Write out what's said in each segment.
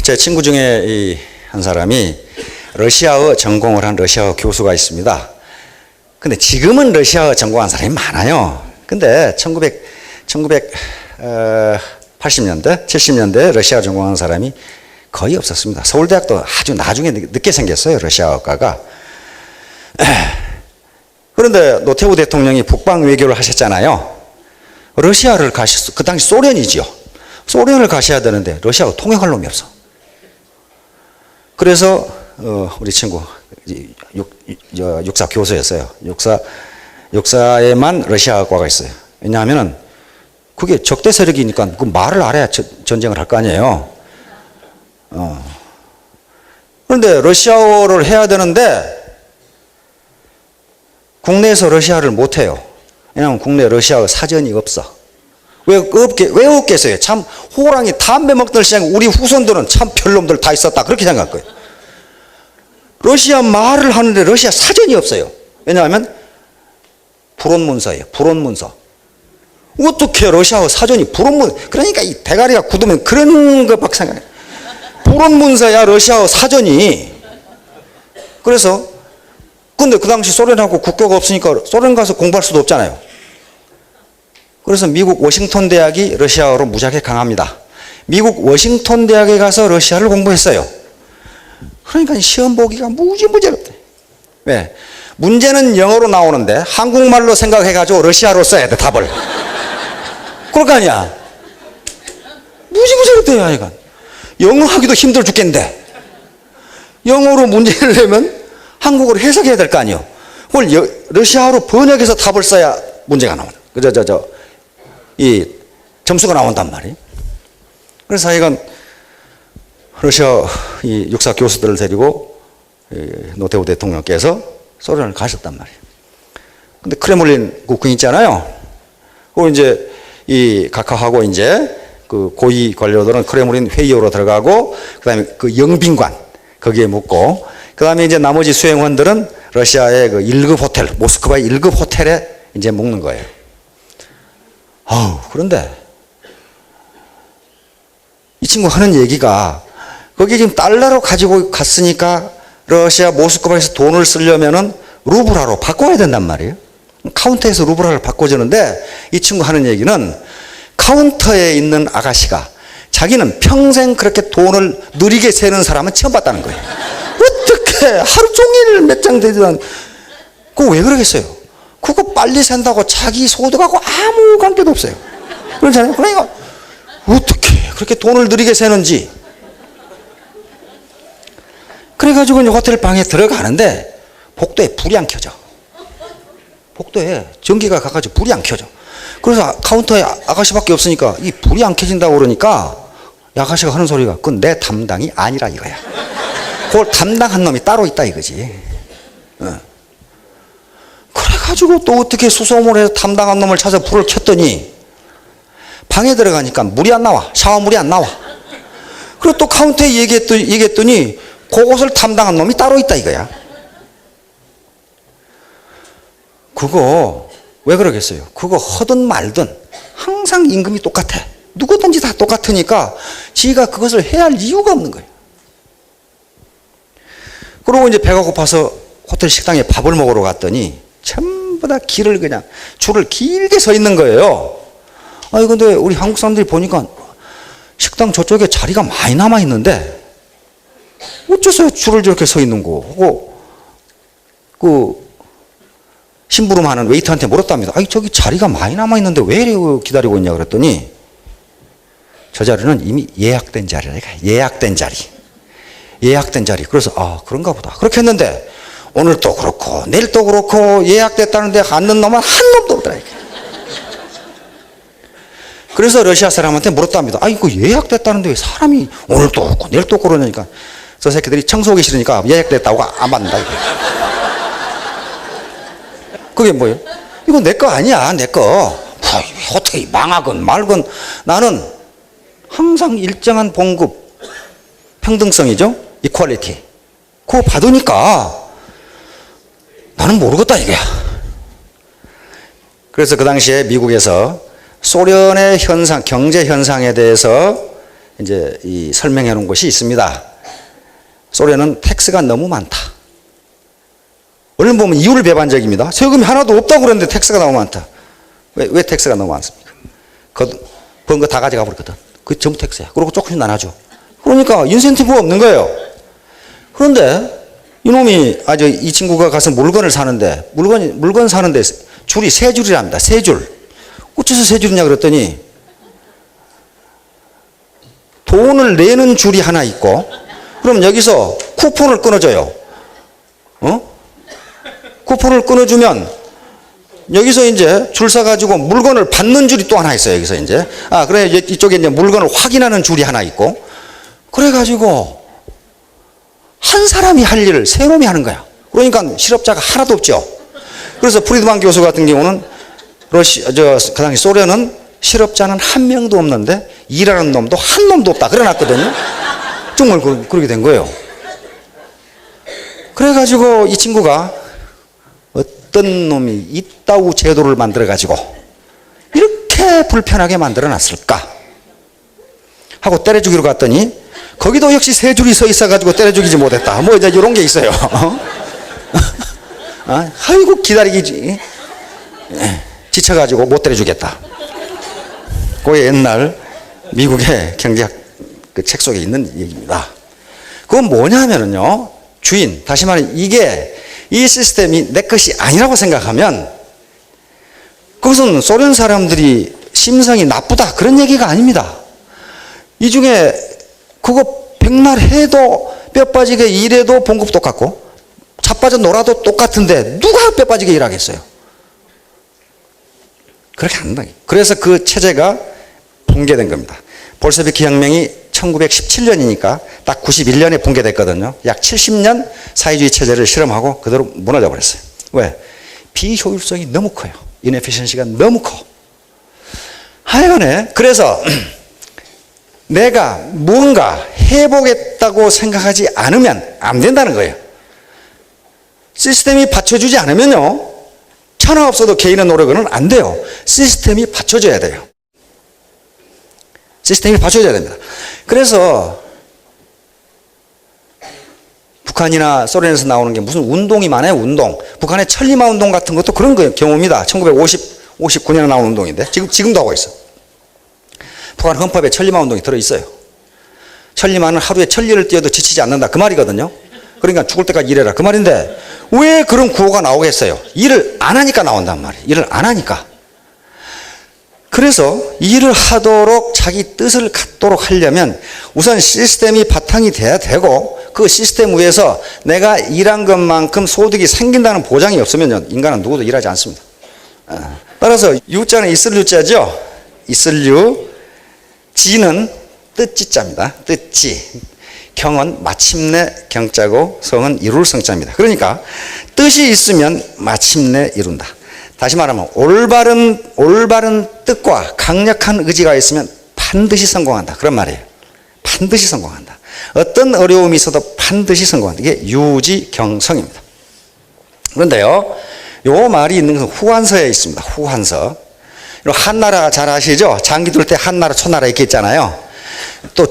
제 친구 중에 한 사람이 러시아어 전공을 한 러시아어 교수가 있습니다. 근데 지금은 러시아어 전공한 사람이 많아요. 근데 1980년대, 70년대 러시아어 전공한 사람이 거의 없었습니다. 서울대학도 아주 나중에 늦게 생겼어요, 러시아어과가. 그런데 노태우 대통령이 북방 외교를 하셨잖아요. 러시아를 가셨어. 그 당시 소련이지요. 소련을 가셔야 되는데 러시아가 통역할 놈이 없어. 그래서 우리 친구 육사 교수였어요. 육사에만 러시아과가 있어요. 왜냐하면 그게 적대 세력이니까 그 말을 알아야 전쟁을 할 거 아니에요. 그런데 러시아어를 해야 되는데 국내에서 러시아를 못해요. 왜냐하면 국내 러시아어 사전이 없어. 왜 없겠어요? 참 호랑이 담배 먹던 시장에 우리 후손들은 참 별놈들 다 있었다 그렇게 생각할 거예요. 러시아 말을 하는데 러시아 사전이 없어요. 왜냐하면 불온문서예요. 불온문서. 어떻게 러시아어 사전이 그러니까 이 대가리가 굳으면 그런 거 막 생각해. 불온문서야 러시아어 사전이. 그래서 근데 그 당시 소련하고 국교가 없으니까 소련 가서 공부할 수도 없잖아요. 그래서 미국 워싱턴 대학이 러시아어로 무지하게 강합니다. 미국 워싱턴 대학에 가서 러시아를 공부했어요. 그러니까 시험 보기가 무지무지럽대. 왜? 문제는 영어로 나오는데 한국말로 생각해가지고 러시아로 써야 돼, 답을. 그럴 거 아니야. 무지무지럽대요, 이건. 영어 하기도 힘들어 죽겠는데. 영어로 문제를 내면 한국어로 해석해야 될 거 아니에요. 그걸 러시아어로 번역해서 답을 써야 문제가 나오는. 이 점수가 나온단 말이에요. 그래서 이건 러시아 이 육사 교수들을 데리고 노태우 대통령께서 소련을 가셨단 말이에요. 근데 크레물린 국궁 있잖아요. 그리고 이제 이 각하하고 이제 그 고위 관료들은 크레물린 회의로 들어가고 그다음에 그 영빈관 거기에 묵고 그다음에 이제 나머지 수행원들은 러시아의 그 1급 호텔, 모스크바의 1급 호텔에 이제 묵는 거예요. 그런데 이 친구 하는 얘기가 거기 지금 달러로 가지고 갔으니까 러시아 모스크바에서 돈을 쓰려면은 루블화로 바꿔야 된단 말이에요. 카운터에서 루블화를 바꿔주는데 이 친구 하는 얘기는 카운터에 있는 아가씨가 자기는 평생 그렇게 돈을 느리게 세는 사람은 처음 봤다는 거예요. 어떻게 하루 종일 몇 장 되지만 그거 왜 그러겠어요? 그거 빨리 센다고 자기 소득하고 아무 관계도 없어요. 그렇잖아요. 그러니까 어떻게 그렇게 돈을 느리게 세는지. 그래가지고 이제 호텔 방에 들어가는데 복도에 불이 안 켜져. 복도에 전기가 가가지고 불이 안 켜져. 그래서 카운터에 아가씨밖에 없으니까 이 불이 안 켜진다고 그러니까 아가씨가 하는 소리가 그건 내 담당이 아니라 이거야. 그걸 담당한 놈이 따로 있다 이거지. 그래가지고 또 어떻게 수소문을 해서 담당한 놈을 찾아 불을 켰더니 방에 들어가니까 물이 안 나와. 샤워물이 안 나와. 그리고 또 카운터에 얘기했더니 그것을 담당한 놈이 따로 있다 이거야. 그거 왜 그러겠어요? 그거 하든 말든 항상 임금이 똑같아. 누구든지 다 똑같으니까 지가 그것을 해야 할 이유가 없는 거예요. 그리고 이제 배가 고파서 호텔 식당에 밥을 먹으러 갔더니 전부 다 줄을 길게 서 있는 거예요. 아니 근데 우리 한국 사람들이 보니까 식당 저쪽에 자리가 많이 남아 있는데 어째서 줄을 저렇게 서 있는 거고 그 심부름하는 웨이터한테 물었답니다. 아니 저기 자리가 많이 남아 있는데 왜 기다리고 있냐 그랬더니 저 자리는 이미 예약된 자리라. 예약된 자리. 그래서 그런가 보다. 그렇게 했는데 오늘 또 그렇고 내일 또 그렇고 예약됐다는데 앉는 놈은 한 놈도 없더라. 그래서 러시아 사람한테 물었답니다. 이거 예약됐다는데 왜 사람이 오늘 또 없고 내일 또 없고 그러니까 저 새끼들이 청소하기 싫으니까 예약됐다고 안 받는다. 그게 뭐예요? 이거 내 거 아니야, 내 거. 호텔이 망하건 말건 나는 항상 일정한 봉급, 평등성이죠? 이퀄리티. 그거 받으니까 나는 모르겠다 이거야. 그래서 그 당시에 미국에서 소련의 현상, 경제 현상에 대해서 이제 이 설명해 놓은 것이 있습니다. 소련은 텍스가 너무 많다. 얼른 보면 이유를 배반적입니다. 세금이 하나도 없다고 그러는데 텍스가 너무 많다. 왜 텍스가 너무 많습니까? 번 거 다 가져가 버렸거든. 그게 전부 텍스야. 그리고 조금씩 나눠줘. 그러니까 인센티브가 없는 거예요. 그런데 이놈이 이 친구가 가서 물건을 사는데 물건 사는데 줄이 세 줄이랍니다. 세 줄. 어째서 세 줄이냐 그랬더니 돈을 내는 줄이 하나 있고, 그럼 여기서 쿠폰을 끊어줘요. 쿠폰을 끊어주면 여기서 이제 줄 서가지고 물건을 받는 줄이 또 하나 있어요. 여기서 이제. 그래, 이쪽에 이제 물건을 확인하는 줄이 하나 있고, 그래가지고 한 사람이 할 일을 세 놈이 하는 거야. 그러니까 실업자가 하나도 없죠. 그래서 프리드만 교수 같은 경우는 그 당시 소련은 실업자는 한 명도 없는데 일하는 놈도 한 놈도 없다 그래놨거든요. 정말 그렇게 된 거예요. 그래가지고 이 친구가 어떤 놈이 이따구 제도를 만들어가지고 이렇게 불편하게 만들어놨을까 하고 때려주기로 갔더니 거기도 역시 세 줄이 서 있어가지고 때려주기지 못했다. 뭐 이제 이런 게 있어요. 아이고 기다리기 지쳐가지고 못 때려주겠다. 그게 옛날 미국의 경제학 그 책 속에 있는 얘기입니다. 그건 뭐냐면요, 주인, 다시 말해 이 시스템이 내 것이 아니라고 생각하면 그것은 소련 사람들이 심성이 나쁘다 그런 얘기가 아닙니다. 이 중에 그거 백날 해도 뼈 빠지게 일해도 봉급 똑같고 자빠져 놀아도 똑같은데 누가 뼈 빠지게 일하겠어요? 그렇게 안 한다. 그래서 그 체제가 붕괴된 겁니다. 볼셰비키 혁명이 1917년이니까 딱 91년에 붕괴됐거든요. 약 70년 사회주의 체제를 실험하고 그대로 무너져 버렸어요. 왜? 비효율성이 너무 커요. 인에피션시가 너무 커. 하여간에 그래서 내가 무언가 해보겠다고 생각하지 않으면 안 된다는 거예요. 시스템이 받쳐주지 않으면요, 천하 없어도 개인의 노력은 안 돼요. 시스템이 받쳐줘야 돼요. 시스템이 받쳐줘야 됩니다. 그래서 북한이나 소련에서 나오는 게 무슨 운동이 많아요. 운동. 북한의 천리마 운동 같은 것도 그런 경우입니다. 1959년에 나온 운동인데 지금도 하고 있어. 북한 헌법에 천리마 운동이 들어있어요. 천리마는 하루에 1000리를 뛰어도 지치지 않는다 그 말이거든요. 그러니까 죽을 때까지 일해라 그 말인데 왜 그런 구호가 나오겠어요? 일을 안 하니까 나온단 말이에요. 일을 안 하니까. 그래서 일을 하도록 자기 뜻을 갖도록 하려면 우선 시스템이 바탕이 돼야 되고, 그 시스템 위에서 내가 일한 것만큼 소득이 생긴다는 보장이 없으면 인간은 누구도 일하지 않습니다. 따라서 유자는 있을 유자죠. 있을 유. 지는 뜻지자입니다. 뜻지. 경은 마침내 경자고 성은 이룰 성자입니다. 그러니까 뜻이 있으면 마침내 이룬다. 다시 말하면 올바른 뜻과 강력한 의지가 있으면 반드시 성공한다. 그런 말이에요. 반드시 성공한다. 어떤 어려움이 있어도 반드시 성공한다. 이게 유지경성입니다. 그런데요, 요 말이 있는 것은 후한서에 있습니다. 후한서. 한나라 잘 아시죠? 장기 둘 때 한나라 초나라 이렇게 있잖아요. 또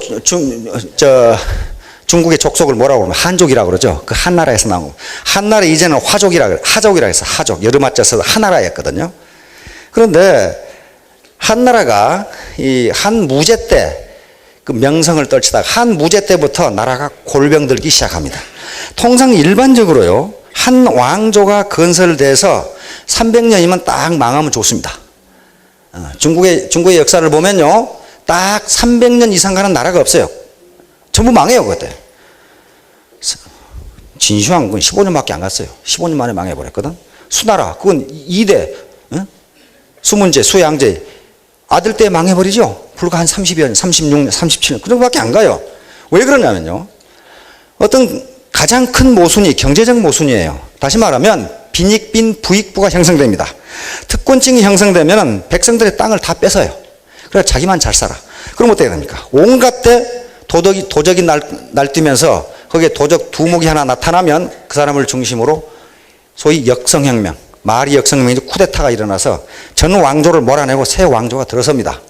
중국의 족속을 뭐라고 그러면 한족이라고 그러죠. 그 한나라에서 나온 거. 한나라 이제는 하족이라고 해서 하족. 여름맞춰 써서 한나라였거든요. 그런데 한나라가 이 한무제 때 그 명성을 떨치다가 한무제 때부터 나라가 골병들기 시작합니다. 통상 일반적으로요, 한 왕조가 건설돼서 300년이면 딱 망하면 좋습니다. 중국의 역사를 보면요, 딱 300년 이상 가는 나라가 없어요. 전부 망해요, 그때. 진시황은 15년밖에 안 갔어요. 15년 만에 망해버렸거든. 수나라, 그건 2대, 수문제, 수양제, 아들 때 망해버리죠. 불과 한 30여 년, 36년, 37년, 그 정도밖에 안 가요. 왜 그러냐면요, 어떤 가장 큰 모순이 경제적 모순이에요. 다시 말하면 빈익빈 부익부가 형성됩니다. 특권층이 형성되면 백성들의 땅을 다 뺏어요. 그래서 자기만 잘 살아. 그럼 어떻게 됩니까? 온갖 때 도적이 날뛰면서 거기에 도적 두목이 하나 나타나면 그 사람을 중심으로 소위 역성혁명, 마리 역성혁명이 쿠데타가 일어나서 전 왕조를 몰아내고 새 왕조가 들어섭니다.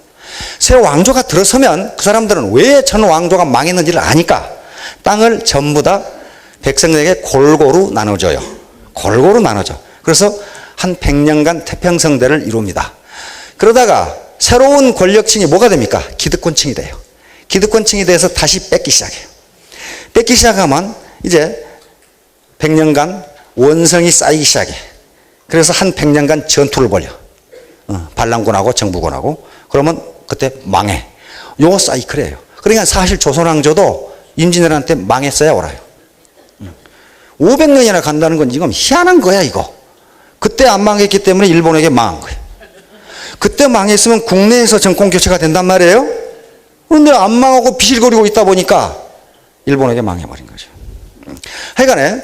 새 왕조가 들어서면 그 사람들은 왜 전 왕조가 망했는지를 아니까 땅을 전부 다 백성에게 골고루 나눠줘요. 골고루 나눠줘. 그래서 한 100년간 태평성대를 이룹니다. 그러다가 새로운 권력층이 뭐가 됩니까? 기득권층이 돼요. 기득권층이 돼서 다시 뺏기 시작해요. 뺏기 시작하면 이제 100년간 원성이 쌓이기 시작해. 그래서 한 100년간 전투를 벌여. 반란군하고 정부군하고. 그러면 그때 망해. 요 사이클이에요. 그러니까 사실 조선왕조도 임진왜란때 망했어야 옳아요. 500년이나 간다는 건 지금 희한한 거야 이거. 그때 안 망했기 때문에 일본에게 망한 거예요. 그때 망했으면 국내에서 정권 교체가 된단 말이에요. 그런데 안 망하고 비실거리고 있다 보니까 일본에게 망해버린 거죠. 하여간에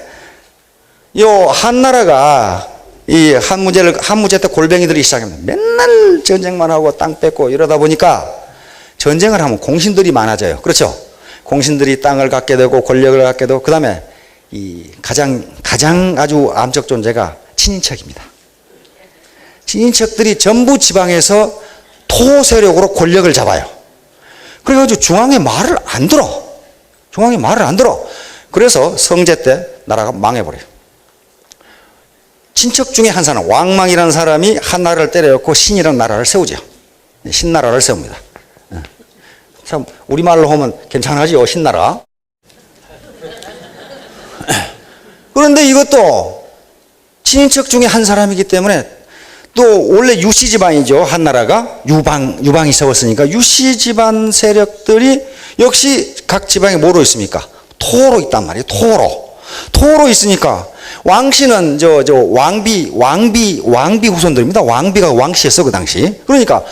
요 한나라가 이 한무제 때 골뱅이들이 시작합니다. 맨날 전쟁만 하고 땅 뺏고 이러다 보니까 전쟁을 하면 공신들이 많아져요. 그렇죠? 공신들이 땅을 갖게 되고 권력을 갖게 되고 그 다음에 이 가장 아주 암적 존재가 친인척입니다. 친인척들이 전부 지방에서 토 세력으로 권력을 잡아요. 그래가지고 중앙에 말을 안 들어. 중앙에 말을 안 들어. 그래서 성제 때 나라가 망해버려요. 친척 중에 한 사람, 왕망이라는 사람이 한나라를 때려놓고 신이라는 나라를 세우죠. 신나라를 세웁니다. 참 우리말로 하면 괜찮아지요, 신나라. 그런데 이것도 친인척 중에 한 사람이기 때문에 또 원래 유씨 집안이죠. 한나라가 유방이 세웠으니까 유씨 집안 세력들이 역시 각 지방에 뭐로 있습니까? 토로 있단 말이에요. 토로 있으니까 왕씨는 왕비 후손들입니다. 왕비가 왕씨였어 그 당시. 그러니까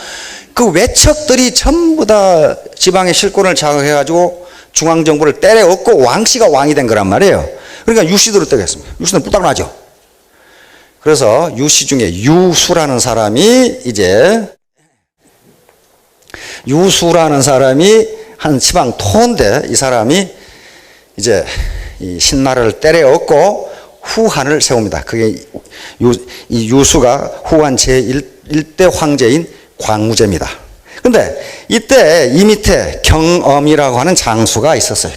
그 외척들이 전부 다 지방의 실권을 장악해가지고 중앙정부를 때려엎고 왕씨가 왕이 된 거란 말이에요. 그러니까 유씨들을 때렸습니다. 유씨는 뿔딱 나죠. 그래서 유씨 중에 유수라는 사람이 한 지방 토인데 이 사람이 이제 이 신나라를 때려엎고 후한을 세웁니다. 그게 이 유수가 후한 제1대 황제인 광무제입니다. 근데 이때 이 밑에 경엄이라고 하는 장수가 있었어요.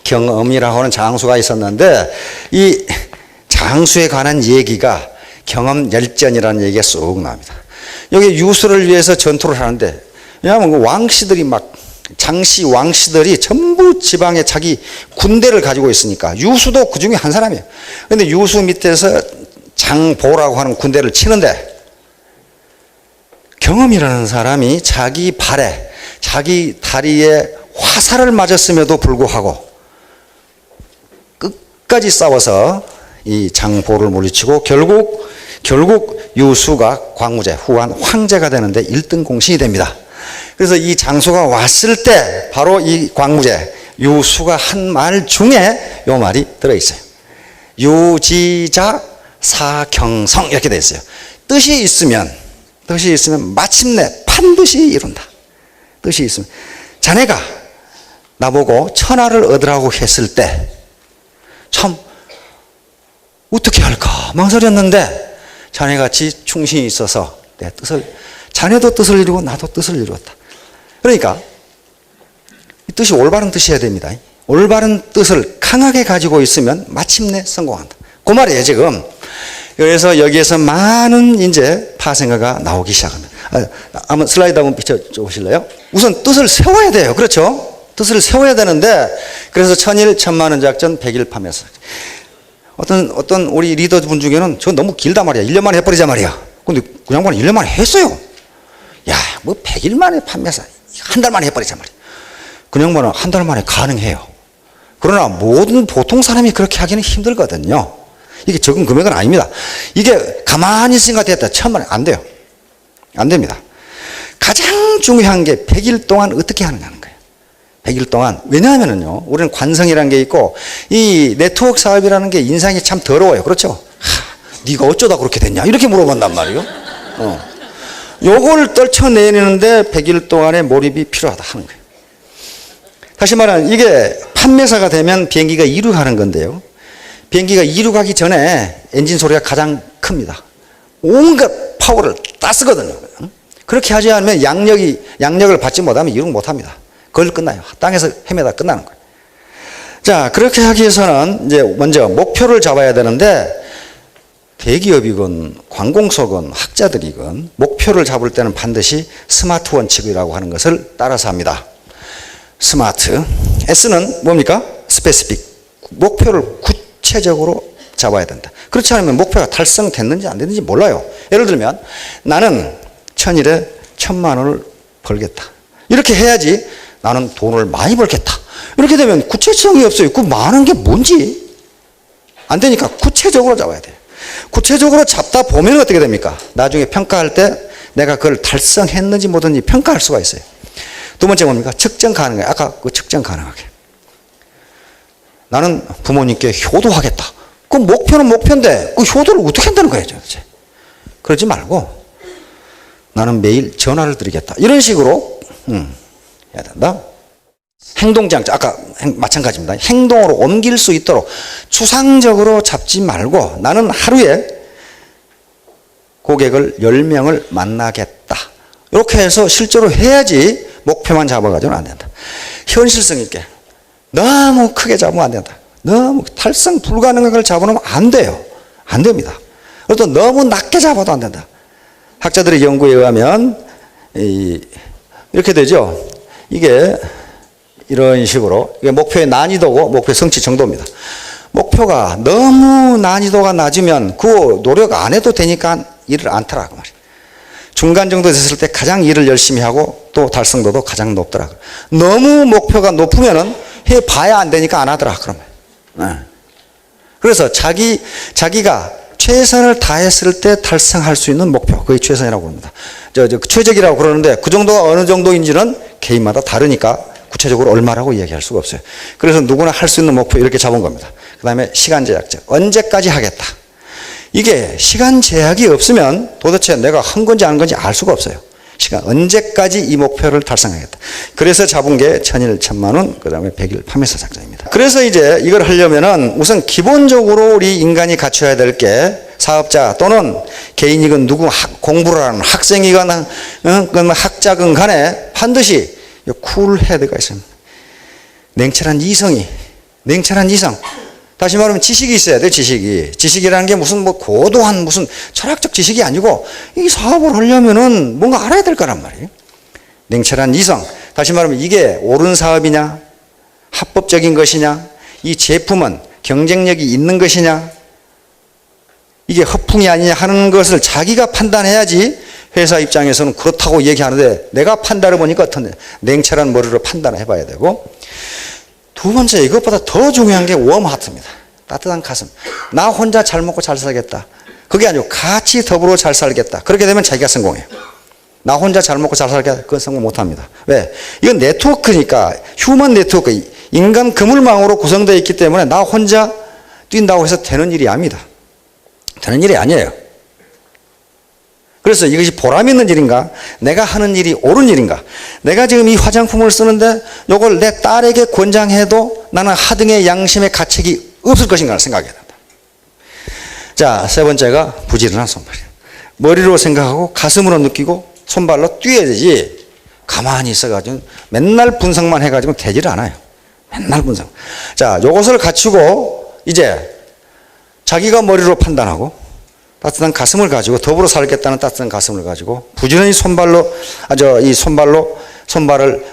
경엄이라고 하는 장수가 있었는데 이 장수에 관한 얘기가 경엄열전이라는 얘기가 쏙 나옵니다. 여기 유수를 위해서 전투를 하는데 왜냐하면 그 왕씨들이 막 장씨 왕씨들이 전부 지방에 자기 군대를 가지고 있으니까 유수도 그 중에 한 사람이에요. 그런데 유수 밑에서 장보라고 하는 군대를 치는데 경엄이라는 사람이 자기 발에 자기 다리에 화살을 맞았음에도 불구하고 끝까지 싸워서 이 장보를 물리치고 결국 유수가 광무제 후한 황제가 되는데 1등 공신이 됩니다. 그래서 이 장수가 왔을 때 바로 이 광무제 유수가 한 말 중에 이 말이 들어있어요. 유지자 사경성 이렇게 되어 있어요. 뜻이 있으면 마침내 반드시 이룬다. 뜻이 있으면 자네가 나보고 천하를 얻으라고 했을 때 참 어떻게 할까 망설였는데 자네같이 충신이 있어서 내 뜻을 자네도 뜻을 이루고 나도 뜻을 이루었다. 그러니까 이 뜻이 올바른 뜻이어야 됩니다. 올바른 뜻을 강하게 가지고 있으면 마침내 성공한다. 그 말이에요 지금. 그래서 여기에서 많은 이제 파생어가 나오기 시작합니다. 한번 슬라이드 한번 비춰보실래요? 우선 뜻을 세워야 돼요. 그렇죠? 뜻을 세워야 되는데 그래서 천일 천만원 작전 백일 파면서 어떤 우리 리더분 중에는 저 너무 길단 말이야. 1년 만에 해버리자 말이야. 근데 그 양반은 1년 만에 했어요. 야, 뭐 100일 만에 판매사 한 달 만에 해버리자 말이야. 그 양반은 한 달 만에 가능해요. 그러나 모든 보통 사람이 그렇게 하기는 힘들거든요. 이게 적은 금액은 아닙니다. 이게 가만히 생각했다 1000만 원 안 돼요. 안 됩니다. 가장 중요한 게 100일 동안 어떻게 하느냐는 거예요. 100일 동안. 왜냐하면요, 우리는 관성이라는 게 있고, 이 네트워크 사업이라는 게 인상이 참 더러워요. 그렇죠? 네가 어쩌다 그렇게 됐냐? 이렇게 물어본단 말이에요. 요걸 떨쳐내는데 100일 동안의 몰입이 필요하다 하는 거예요. 다시 말하면 이게 판매사가 되면 비행기가 이륙하는 건데요. 비행기가 이륙하기 전에 엔진 소리가 가장 큽니다. 온갖 파워를 다 쓰거든요. 그렇게 하지 않으면 양력을 받지 못하면 이룩 못합니다. 그걸 끝나요. 땅에서 헤매다 끝나는 거예요. 자, 그렇게 하기 위해서는 이제 먼저 목표를 잡아야 되는데, 대기업이건 관공서건 학자들이건 목표를 잡을 때는 반드시 스마트 원칙이라고 하는 것을 따라서 합니다. 스마트. S는 뭡니까? 스페시픽. 목표를 구체적으로 잡아야 된다. 그렇지 않으면 목표가 달성됐는지 안 됐는지 몰라요. 예를 들면 나는 천일에 1,000만 원을 벌겠다. 이렇게 해야지 나는 돈을 많이 벌겠다. 이렇게 되면 구체성이 없어요. 그 많은 게 뭔지 안 되니까 구체적으로 잡아야 돼요. 구체적으로 잡다 보면 어떻게 됩니까? 나중에 평가할 때 내가 그걸 달성했는지 못했는지 평가할 수가 있어요. 두 번째 뭡니까? 측정 가능해. 아까 그 측정 가능하게. 나는 부모님께 효도하겠다. 그 목표는 목표인데 그 효도를 어떻게 한다는 거예요, 도대체. 그러지 말고 나는 매일 전화를 드리겠다. 이런 식으로 해야 된다. 행동장치, 아까 마찬가지입니다. 행동으로 옮길 수 있도록 추상적으로 잡지 말고 나는 하루에 고객을 10명을 만나겠다. 이렇게 해서 실제로 해야지 목표만 잡아가지고는 안 된다. 현실성 있게. 너무 크게 잡으면 안 된다. 너무 달성 불가능한 걸 잡아놓으면 안 돼요. 안 됩니다. 그리고 또 너무 낮게 잡아도 안 된다. 학자들의 연구에 의하면 이렇게 되죠. 이게 이런 식으로 이게 목표의 난이도고 목표의 성취 정도입니다. 목표가 너무 난이도가 낮으면 그 노력 안 해도 되니까 일을 안 타라 그 말이에요. 중간 정도 됐을 때 가장 일을 열심히 하고 또 달성도도 가장 높더라. 너무 목표가 높으면은 해봐야 안 되니까 안 하더라 그러면. 그래서 자기가 최선을 다했을 때 달성할 수 있는 목표, 그게 최선이라고 합니다. 최적이라고 그러는데 그 정도가 어느 정도인지는 개인마다 다르니까 구체적으로 얼마라고 얘기할 수가 없어요. 그래서 누구나 할 수 있는 목표 이렇게 잡은 겁니다. 그 다음에 시간 제약적. 언제까지 하겠다. 이게 시간 제약이 없으면 도대체 내가 한 건지 안 건지 알 수가 없어요. 시간 언제까지 이 목표를 달성하겠다. 그래서 잡은 게 1,000일 1,000만 원, 그 다음에 100일 판매사 작전입니다. 그래서 이제 이걸 하려면은 우선 기본적으로 우리 인간이 갖춰야 될 게 사업자 또는 개인이건 누구 공부를 하는 학생이건 학자건 간에 반드시 쿨헤드가 있습니다. 냉철한 이성. 다시 말하면 지식이 있어야 돼요, 지식이. 지식이라는 게 무슨 고도한 무슨 철학적 지식이 아니고 이 사업을 하려면은 뭔가 알아야 될 거란 말이에요. 냉철한 이성. 다시 말하면 이게 옳은 사업이냐, 합법적인 것이냐, 이 제품은 경쟁력이 있는 것이냐, 이게 허풍이 아니냐 하는 것을 자기가 판단해야지 회사 입장에서는 그렇다고 얘기하는데 내가 판단해 보니까 어떤데 냉철한 머리로 판단을 해봐야 되고, 두 번째 이것보다 더 중요한 게 웜하트입니다. 따뜻한 가슴. 나 혼자 잘 먹고 잘 살겠다. 그게 아니고 같이 더불어 잘 살겠다. 그렇게 되면 자기가 성공해요. 나 혼자 잘 먹고 잘 살겠다. 그건 성공 못합니다. 왜? 이건 네트워크니까, 휴먼 네트워크, 인간 그물망으로 구성되어 있기 때문에 나 혼자 뛴다고 해서 되는 일이 아닙니다. 되는 일이 아니에요. 그래서 이것이 보람 있는 일인가? 내가 하는 일이 옳은 일인가? 내가 지금 이 화장품을 쓰는데 이걸 내 딸에게 권장해도 나는 하등의 양심의 가책이 없을 것인가를 생각해야 된다. 자, 세 번째가 부지런한 손발이에요. 머리로 생각하고 가슴으로 느끼고 손발로 뛰어야 되지 가만히 있어가지고 맨날 분석만 해가지고 되지를 않아요. 맨날 분석. 자, 요것을 갖추고 이제 자기가 머리로 판단하고 따뜻한 가슴을 가지고 더불어 살겠다는 따뜻한 가슴을 가지고 부지런히 손발을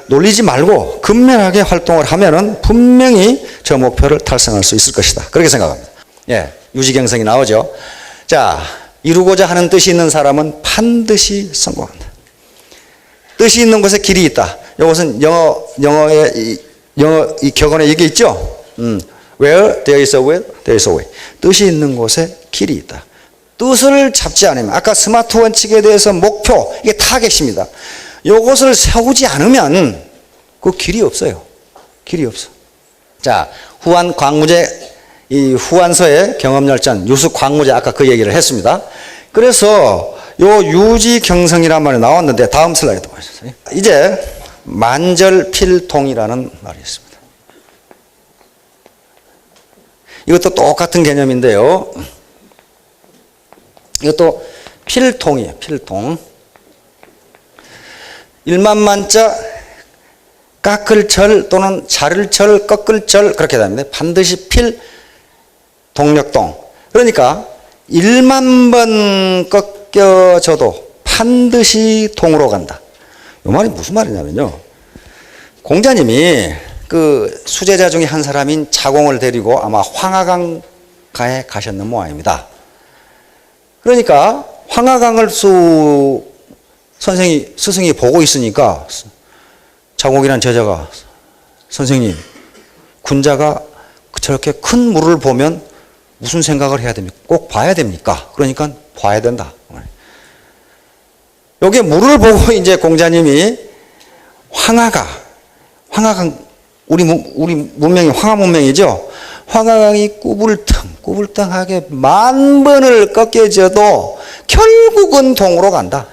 놀리지 말고 근면하게 활동을 하면은 분명히 저 목표를 달성할 수 있을 것이다. 그렇게 생각합니다. 예, 유지경성이 나오죠. 자, 이루고자 하는 뜻이 있는 사람은 반드시 성공한다. 뜻이 있는 곳에 길이 있다. 이것은 영어 이 격언에 얘기 있죠. Where there is a will, there is a way. 뜻이 있는 곳에 길이 있다. 뜻을 잡지 않으면, 아까 스마트 원칙에 대해서 목표, 이게 타겟입니다. 이것을 세우지 않으면 그 길이 없어요. 길이 없어. 자, 후한 광무제, 이 후한서의 경험열전, 유수 광무제, 아까 그 얘기를 했습니다. 그래서 요 유지경성이란 말이 나왔는데 다음 슬라이드 보시죠. 이제 만절필통이라는 말이 있습니다. 이것도 똑같은 개념인데요. 이것도 필통이에요. 필통. 일만만자 깎을 절 또는 자를 절 꺾을 절 그렇게 됩니다. 반드시 필 동력동. 그러니까 1만 번 꺾여져도 반드시 동으로 간다. 이 말이 무슨 말이냐면요. 공자님이 그 수제자 중에 한 사람인 자공을 데리고 아마 황하강가에 가셨는 모양입니다. 그러니까 황하강을 스승이 보고 있으니까 자공이란 제자가 선생님, 군자가 저렇게 큰 물을 보면 무슨 생각을 해야 됩니까? 꼭 봐야 됩니까? 그러니까 봐야 된다. 여기 물을 보고 이제 공자님이 황하강, 우리 문명이 황하 문명이죠? 황하강이 꾸불탕하게 만 번을 꺾여져도 결국은 동으로 간다.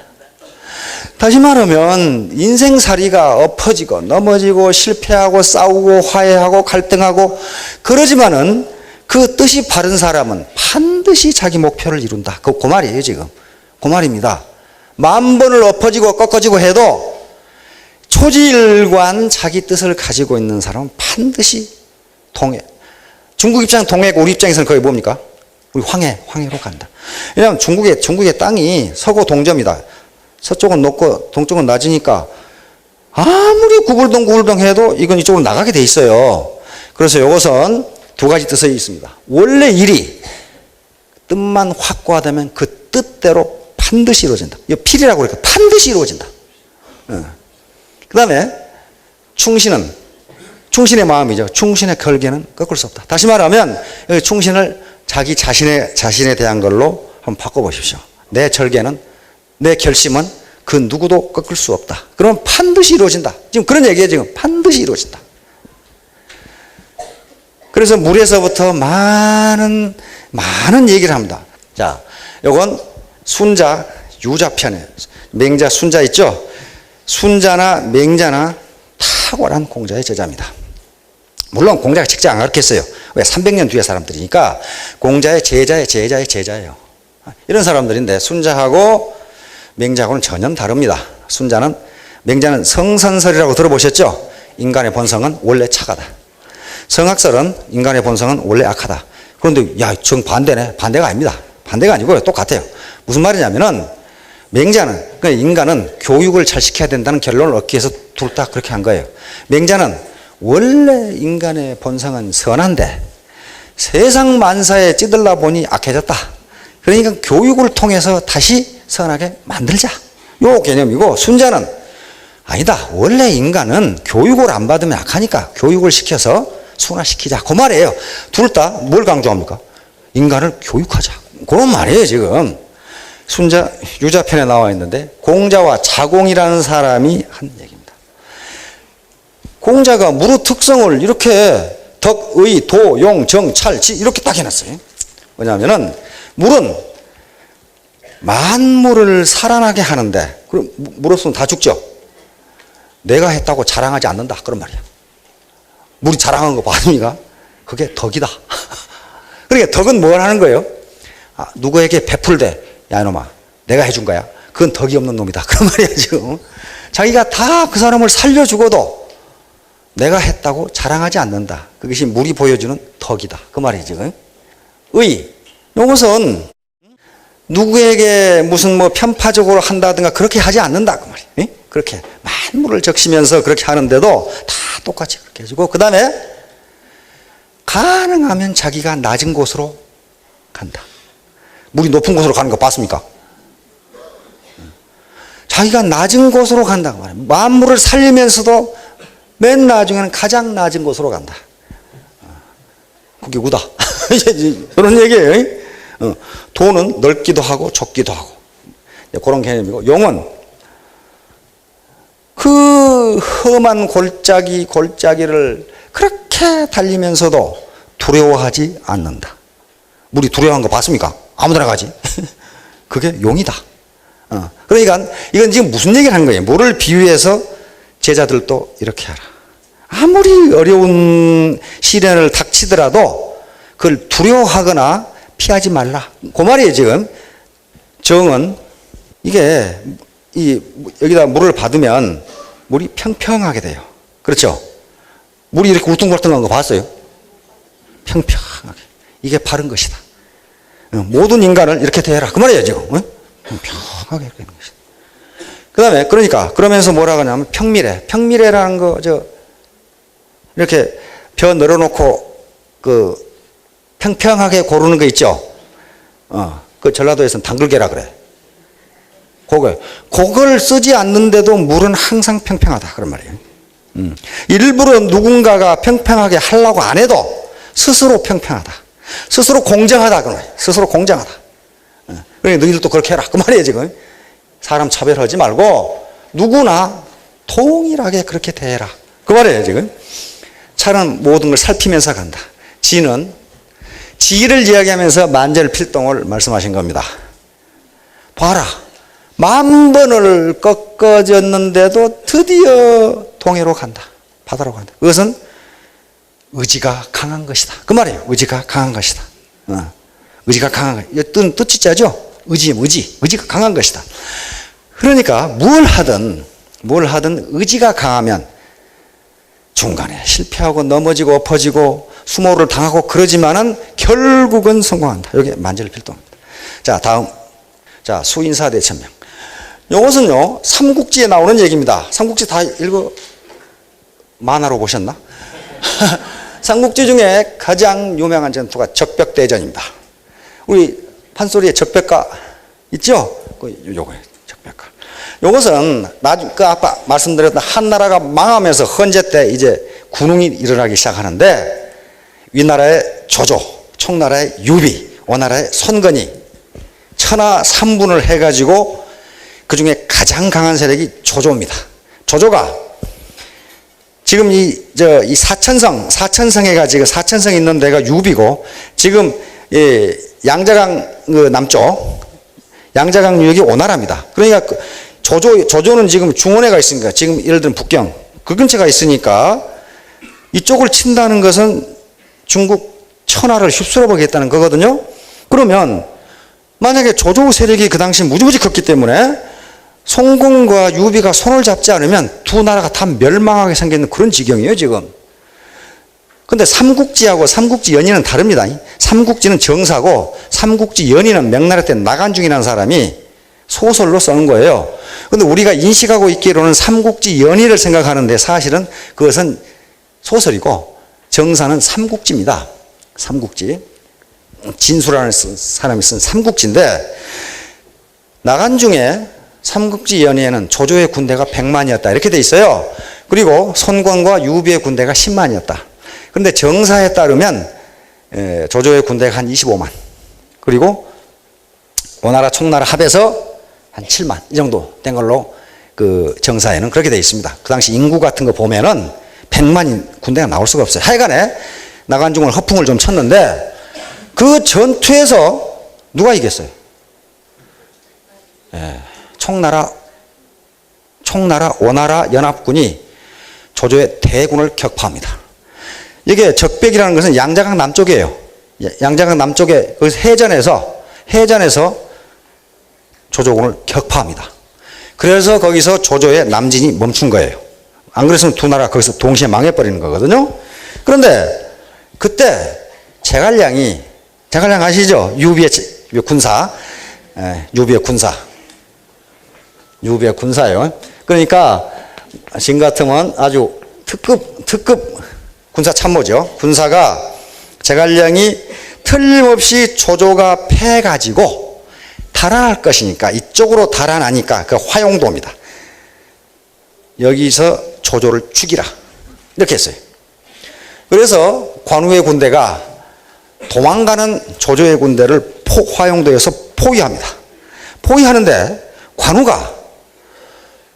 다시 말하면 인생살이가 엎어지고 넘어지고 실패하고 싸우고 화해하고 갈등하고 그러지만은 그 뜻이 바른 사람은 반드시 자기 목표를 이룬다. 그 말이에요 지금. 그 말입니다. 만 번을 엎어지고 꺾어지고 해도 초지일관 자기 뜻을 가지고 있는 사람은 반드시 동해. 중국 입장 동해고 우리 입장에서는 거의 뭡니까? 우리 황해로 간다. 왜냐하면 중국의 땅이 서고 동점이다. 서쪽은 높고 동쪽은 낮으니까 아무리 구불동 해도 이건 이쪽으로 나가게 돼 있어요. 그래서 이것은 두 가지 뜻이 있습니다. 원래 일이 뜻만 확고하다면 그 뜻대로 반드시 이루어진다. 이거 필이라고 그러니까 반드시 이루어진다. 그 다음에 충신의 마음이죠. 충신의 결계는 꺾을 수 없다. 다시 말하면 충신을 자기 자신에 대한 걸로 한번 바꿔보십시오. 내 절개는, 내 결심은 그 누구도 꺾을 수 없다. 그러면 반드시 이루어진다. 지금 그런 얘기예요. 지금 반드시 이루어진다. 그래서 물에서부터 많은 얘기를 합니다. 자, 요건 순자, 유자편에 맹자, 순자 있죠? 순자나 맹자나 탁월한 공자의 제자입니다. 물론 공자가 직접 안 가르쳤어요. 왜? 300년 뒤의 사람들이니까 공자의 제자예요. 이런 사람들인데 순자하고 맹자하고는 전혀 다릅니다. 맹자는 성선설이라고 들어보셨죠? 인간의 본성은 원래 착하다. 성악설은 인간의 본성은 원래 악하다. 그런데 정반대네. 반대가 아닙니다. 반대가 아니고요. 똑같아요. 무슨 말이냐면은 맹자는, 그러니까 인간은 교육을 잘 시켜야 된다는 결론을 얻기 위해서 둘 다 그렇게 한 거예요. 맹자는 원래 인간의 본성은 선한데 세상 만사에 찌들다 보니 악해졌다. 그러니까 교육을 통해서 다시 선하게 만들자. 요 개념이고, 순자는 아니다. 원래 인간은 교육을 안 받으면 악하니까 교육을 시켜서 순화시키자. 그 말이에요. 둘 다 뭘 강조합니까? 인간을 교육하자. 그런 말이에요, 지금. 순자, 유자편에 나와 있는데, 공자와 자공이라는 사람이 한 얘기입니다. 공자가 무릇 특성을 이렇게 덕, 의, 도, 용, 정, 찰, 지 이렇게 딱 해놨어요. 뭐냐면은, 물은 만물을 살아나게 하는데, 그럼 물 없으면 다 죽죠? 내가 했다고 자랑하지 않는다. 그런 말이야. 물이 자랑한 거 봤습니까? 그게 덕이다. 그러니까 덕은 뭘 하는 거예요? 누구에게 베풀되, 야, 이놈아, 내가 해준 거야. 그건 덕이 없는 놈이다. 그런 말이야, 지금. 자기가 다 그 사람을 살려주고도 내가 했다고 자랑하지 않는다. 그것이 물이 보여주는 덕이다. 그 말이지, 지금. 이것은 누구에게 무슨 편파적으로 한다든가 그렇게 하지 않는다. 그 말이야. 그렇게 만물을 적시면서 그렇게 하는데도 다 똑같이 그렇게 해주고, 그 다음에 가능하면 자기가 낮은 곳으로 간다. 물이 높은 곳으로 가는 거 봤습니까? 자기가 낮은 곳으로 간다고 말해요. 만물을 살리면서도 맨 나중에는 가장 낮은 곳으로 간다. 그게 우다. 그런 얘기예요. 도는 넓기도 하고 좁기도 하고 그런 개념이고, 용은 그 험한 골짜기를 그렇게 달리면서도 두려워하지 않는다. 물이 두려워한 거 봤습니까? 아무데나 가지. 그게 용이다. 그러니까 이건 지금 무슨 얘기를 하는 거예요? 물을 비유해서 제자들도 이렇게 하라. 아무리 어려운 시련을 닥치더라도 그걸 두려워하거나 피하지 말라. 그 말이에요, 지금. 정은 이게 여기다 물을 받으면 물이 평평하게 돼요. 그렇죠? 물이 이렇게 울퉁불퉁한 거 봤어요? 평평하게. 이게 바른 것이다. 모든 인간을 이렇게 대해라. 그 말이에요, 지금. 평평하게 이렇게 되는 것이다. 그 다음에, 그러면서 뭐라고 하냐면 평미래. 평미래라는 거, 이렇게 벼 늘어놓고, 평평하게 고르는 거 있죠? 그 전라도에서는 당글개라 그래. 그걸 쓰지 않는데도 물은 항상 평평하다. 그런 말이에요. 일부러 누군가가 평평하게 하려고 안 해도 스스로 평평하다. 스스로 공정하다. 그런 말이에요. 스스로 공정하다. 그러니까 너희들도 그렇게 해라. 그 말이에요, 지금. 사람 차별하지 말고 누구나 동일하게 그렇게 대해라. 그 말이에요, 지금. 차는 모든 걸 살피면서 간다. 지는 지를 이야기하면서 만절필동을 말씀하신 겁니다. 봐라. 10,000번을 꺾어졌는데도 드디어 동해로 간다. 바다로 간다. 그것은 의지가 강한 것이다. 그 말이에요. 의지가 강한 것이다. 의지가 강한 것. 뜻이 짜죠? 의지가 강한 것이다. 그러니까 뭘 하든 의지가 강하면 중간에 실패하고 넘어지고 엎어지고 수모를 당하고 그러지만은 결국은 성공한다. 이게 만절필동입니다. 자, 다음. 자, 수인사대천명. 이것은요, 삼국지에 나오는 얘기입니다. 삼국지 다 만화로 보셨나? 삼국지 중에 가장 유명한 전투가 적벽대전입니다. 우리 판소리에 적벽가 있죠? 요거예요, 적벽가. 요것은 아까 말씀드렸던 한나라가 망하면서 헌제 때 이제 군웅이 일어나기 시작하는데 위나라의 조조, 총나라의 유비, 오나라의 손건이 천하 3분을 해가지고 그 중에 가장 강한 세력이 조조입니다. 조조가 지금 이 사천성에 지금 사천성 있는 데가 유비고 지금 양자강 남쪽 양자강 유역이 오나라입니다. 그러니까 조조는 지금 중원에가 있으니까 지금 예를 들면 북경 그 근처가 있으니까 이쪽을 친다는 것은 중국 천하를 휩쓸어 보겠다는 거거든요. 그러면 만약에 조조 세력이 그 당시 무지무지 컸기 때문에 송공과 유비가 손을 잡지 않으면 두 나라가 다 멸망하게 생기는 그런 지경이에요, 지금. 근데 삼국지하고 삼국지연의는 다릅니다. 삼국지는 정사고 삼국지연의는 명나라 때 나간중이라는 사람이 소설로 쓰는 거예요. 근데 우리가 인식하고 있기로는 삼국지연의를 생각하는데 사실은 그것은 소설이고 정사는 삼국지입니다. 삼국지. 진수라는 사람이 쓴 삼국지인데 나간중에 삼국지 연의에는 조조의 군대가 100만이었다 이렇게 돼 있어요. 그리고 손권과 유비의 군대가 10만이었다. 그런데 정사에 따르면 조조의 군대가 한 25만 그리고 오나라 총나라 합해서 한 7만 이 정도 된 걸로 그 정사에는 그렇게 돼 있습니다. 그 당시 인구 같은 거 보면은 100만 군대가 나올 수가 없어요. 하여간에 나간중을 허풍을 좀 쳤는데 그 전투에서 누가 이겼어요? 총나라 오나라 연합군이 조조의 대군을 격파합니다. 이게 적벽이라는 것은 양자강 남쪽이에요. 양자강 남쪽에 그 해전에서 조조군을 격파합니다. 그래서 거기서 조조의 남진이 멈춘 거예요. 안 그랬으면 두 나라 거기서 동시에 망해버리는 거거든요. 그런데 그때 제갈량 아시죠? 유비의 군사예요. 그러니까 지금 같으면 아주 특급 군사 참모죠. 군사가 제갈량이 틀림없이 조조가 패가지고 달아날 것이니까 이쪽으로 달아나니까 그 화용도입니다. 여기서 조조를 죽이라 이렇게 했어요. 그래서 관우의 군대가 도망가는 조조의 군대를 화용도에서 포위합니다. 포위하는데 관우가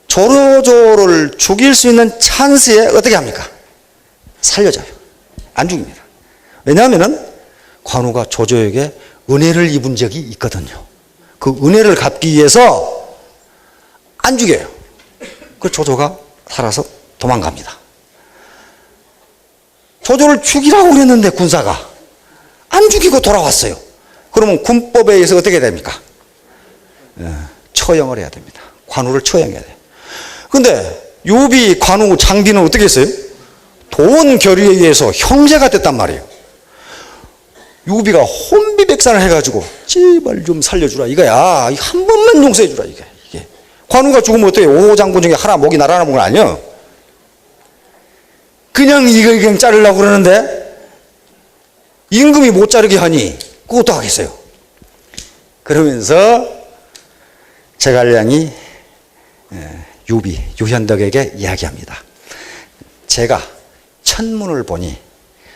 조조를 죽일 수 있는 찬스에 어떻게 합니까? 살려줘요. 안 죽입니다. 왜냐하면 관우가 조조에게 은혜를 입은 적이 있거든요. 그 은혜를 갚기 위해서 안 죽여요. 그 조조가 살아서 도망갑니다. 조조를 죽이라고 그랬는데 군사가 안 죽이고 돌아왔어요. 그러면 군법에 의해서 어떻게 됩니까? 처형을 해야 됩니다. 관우를 처형해야 돼요. 근데 욥이 관우 장비는 어떻게 했어요? 돈 결의에 의해서 형제가 됐단 말이에요. 욥이가 혼비백산을 해가지고 제발 좀 살려주라 이거야. 한 번만 용서해주라 이게. 관우가 죽으면 어때요? 5장군 중에 하나 목이 날아나는 건 아니에요. 그냥 이걸 그냥 자르려고 그러는데 임금이 못 자르게 하니 그것도 하겠어요. 그러면서 제갈량이 욥이 유현덕에게 이야기합니다. 제가 천문을 보니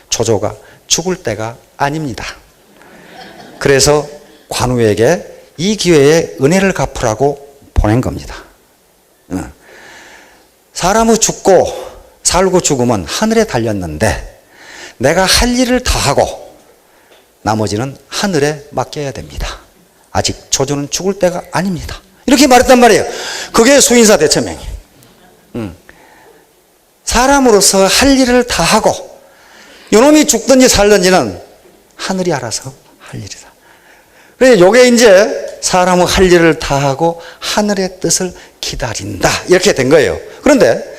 조조가 죽을 때가 아닙니다. 그래서 관우에게 이 기회에 은혜를 갚으라고 보낸 겁니다. 사람의 죽고 살고 죽음은 하늘에 달렸는데 내가 할 일을 다 하고 나머지는 하늘에 맡겨야 됩니다. 아직 조조는 죽을 때가 아닙니다. 이렇게 말했단 말이에요. 그게 수인사 대천명이에요. 사람으로서 할 일을 다 하고 요놈이 죽든지 살든지는 하늘이 알아서 할 일이다. 그래서 요게 이제 사람의 할 일을 다 하고 하늘의 뜻을 기다린다 이렇게 된 거예요. 그런데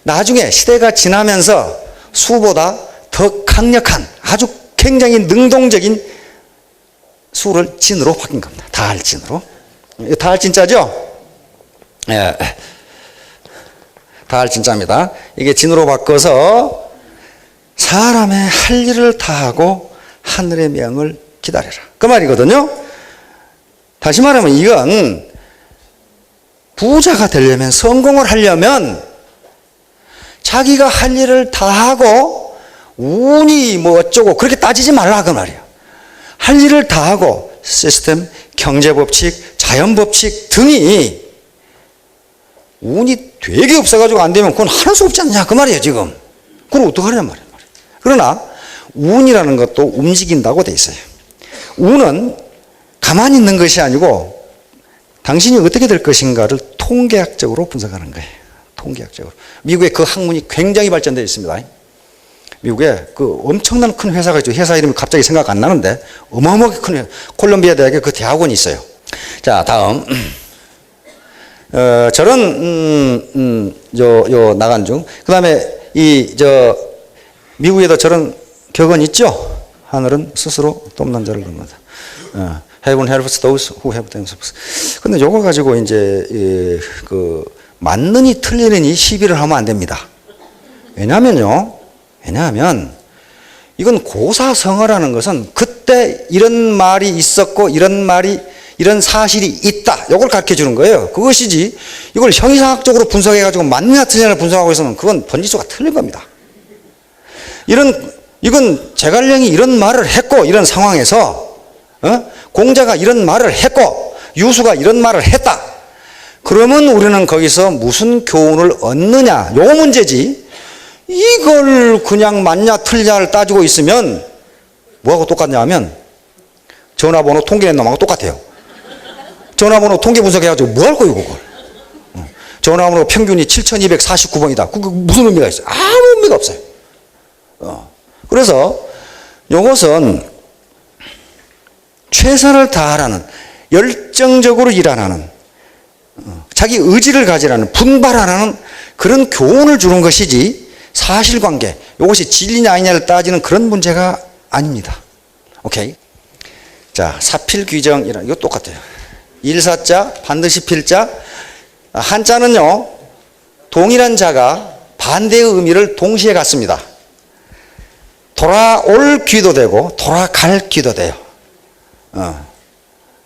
나중에 시대가 지나면서 수보다 더 강력한 아주 굉장히 능동적인 수를 진으로 바뀐 겁니다. 다할진으로. 다할진자죠? 예. 다할진자입니다. 이게 진으로 바꿔서 사람의 할 일을 다하고 하늘의 명을 기다려라. 그 말이거든요. 다시 말하면 이건 부자가 되려면, 성공을 하려면 자기가 할 일을 다하고 운이 뭐 어쩌고 그렇게 따지지 말라 그 말이에요. 할 일을 다하고 시스템, 경제법칙, 자연법칙 등이 운이 되게 없어가지고 안 되면 그건 할 수 없지 않냐 그 말이에요 지금. 그럼 어떡하냐는 말이에요. 그러나 운이라는 것도 움직인다고 돼 있어요. 운은 가만히 있는 것이 아니고 당신이 어떻게 될 것인가를 통계학적으로 분석하는 거예요. 통계학적으로. 미국에 그 학문이 굉장히 발전되어 있습니다. 미국에 그 엄청난 큰 회사가 있죠. 회사 이름이 갑자기 생각 안 나는데 어마어마하게 큰 회사. 콜롬비아 대학에 그 대학원이 있어요. 자, 다음. 저런 나간 중. 그다음에 미국에도 저런 격언 있죠. 하늘은 스스로 돕는 자를 돕는다. Heaven helps those who have themselves. 근데 요거 가지고 이제 맞느니 틀리느니 시비를 하면 안 됩니다. 왜냐하면 이건 고사성어라는 것은 그때 이런 말이 있었고 이런 사실이 있다. 이걸 가르쳐 주는 거예요. 그것이지 이걸 형이상학적으로 분석해 가지고 맞느냐 틀리냐를 분석하고 있으면 그건 번지수가 틀린 겁니다. 이건 제갈량이 이런 말을 했고 이런 상황에서 공자가 이런 말을 했고 유수가 이런 말을 했다. 그러면 우리는 거기서 무슨 교훈을 얻느냐 요 문제지. 이걸 그냥 맞냐 틀냐를 따지고 있으면 뭐하고 똑같냐 하면 전화번호 통계낸 놈하고 똑같아요. 전화번호 통계 분석해가지고 뭐 할 거예요 그걸. 전화번호 평균이 7249번이다. 그게 무슨 의미가 있어요? 아무 의미가 없어요. 그래서 이것은 최선을 다하라는, 열정적으로 일하라는, 자기 의지를 가지라는, 분발하라는 그런 교훈을 주는 것이지 사실관계, 이것이 진리냐 아니냐를 따지는 그런 문제가 아닙니다. 오케이. 자, 사필귀정이라 이거 똑같아요. 일사자 반드시 필자. 한자는요 동일한 자가 반대의 의미를 동시에 갖습니다. 돌아올 귀도 되고 돌아갈 귀도 돼요.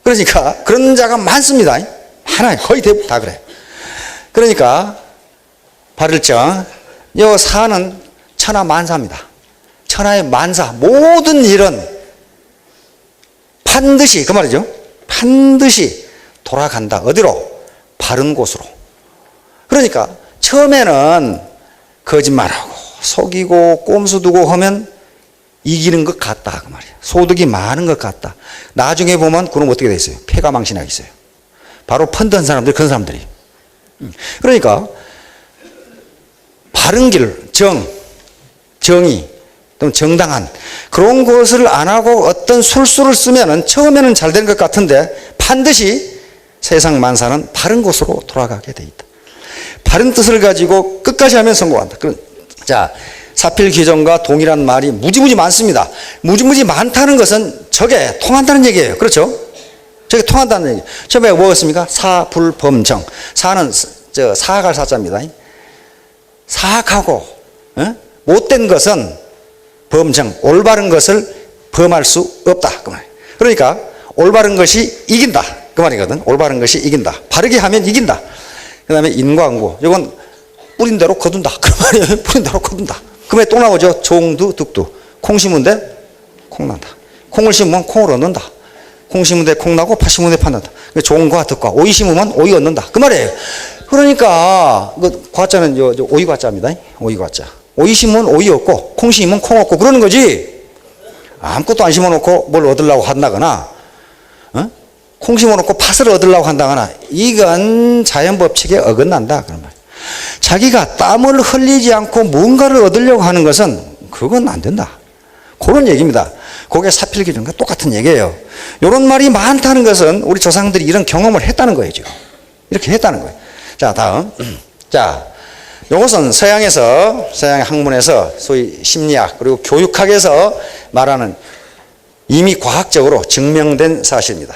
그러니까 그런 자가 많습니다. 하나 거의 대부분 다 그래. 그러니까 발을정 요 사는 천하만사입니다. 천하의 만사 모든 일은 반드시 그 말이죠. 반드시 돌아간다. 어디로? 바른 곳으로. 그러니까 처음에는 거짓말하고 속이고 꼼수 두고 하면 이기는 것 같다 그 말이에요. 소득이 많은 것 같다. 나중에 보면 그럼 어떻게 돼 있어요? 패가 망신하게 있어요. 바로 펀드한 사람들이 그런 사람들이. 그러니까 바른 길, 정의 또는 정당한 그런 것을 안 하고 어떤 술수를 쓰면은 처음에는 잘 된 것 같은데 반드시 세상 만사는 바른 곳으로 돌아가게 돼 있다. 바른 뜻을 가지고 끝까지 하면 성공한다. 자, 사필귀정과 동일한 말이 무지무지 많습니다. 무지무지 많다는 것은 저게 통한다는 얘기예요. 그렇죠? 저게 통한다는 얘기. 처음에 뭐였습니까? 사불범정. 사는 사악할 사자입니다. 사악하고 못된 것은 범정, 올바른 것을 범할 수 없다. 그 말이에요. 그러니까 올바른 것이 이긴다. 그 말이거든. 올바른 것이 이긴다. 바르게 하면 이긴다. 그 다음에 인과응보. 이건 뿌린 대로 거둔다. 그 말이에요. 뿌린 대로 거둔다. 그러면 또 나오죠. 종두, 득두. 콩 심은데 콩 난다. 콩을 심으면 콩을 얻는다. 콩 심은데 콩 나고 팥 심은데 팥 난다. 종과 득과. 오이 심으면 오이 얻는다. 그 말이에요. 그러니까 과자는 오이 과자입니다. 오이 과자. 오이 심으면 오이 얻고 콩 심으면 콩 얻고 그러는 거지. 아무것도 안 심어놓고 뭘 얻으려고 한다거나 콩 심어놓고 팥을 얻으려고 한다거나 이건 자연법칙에 어긋난다. 그런 말. 자기가 땀을 흘리지 않고 뭔가를 얻으려고 하는 것은 그건 안 된다. 그런 얘기입니다. 그게 사필귀정과 똑같은 얘기예요. 이런 말이 많다는 것은 우리 조상들이 이런 경험을 했다는 거예요. 지금 이렇게 했다는 거예요. 자, 다음. 자, 이것은 서양 학문에서 소위 심리학 그리고 교육학에서 말하는 이미 과학적으로 증명된 사실입니다.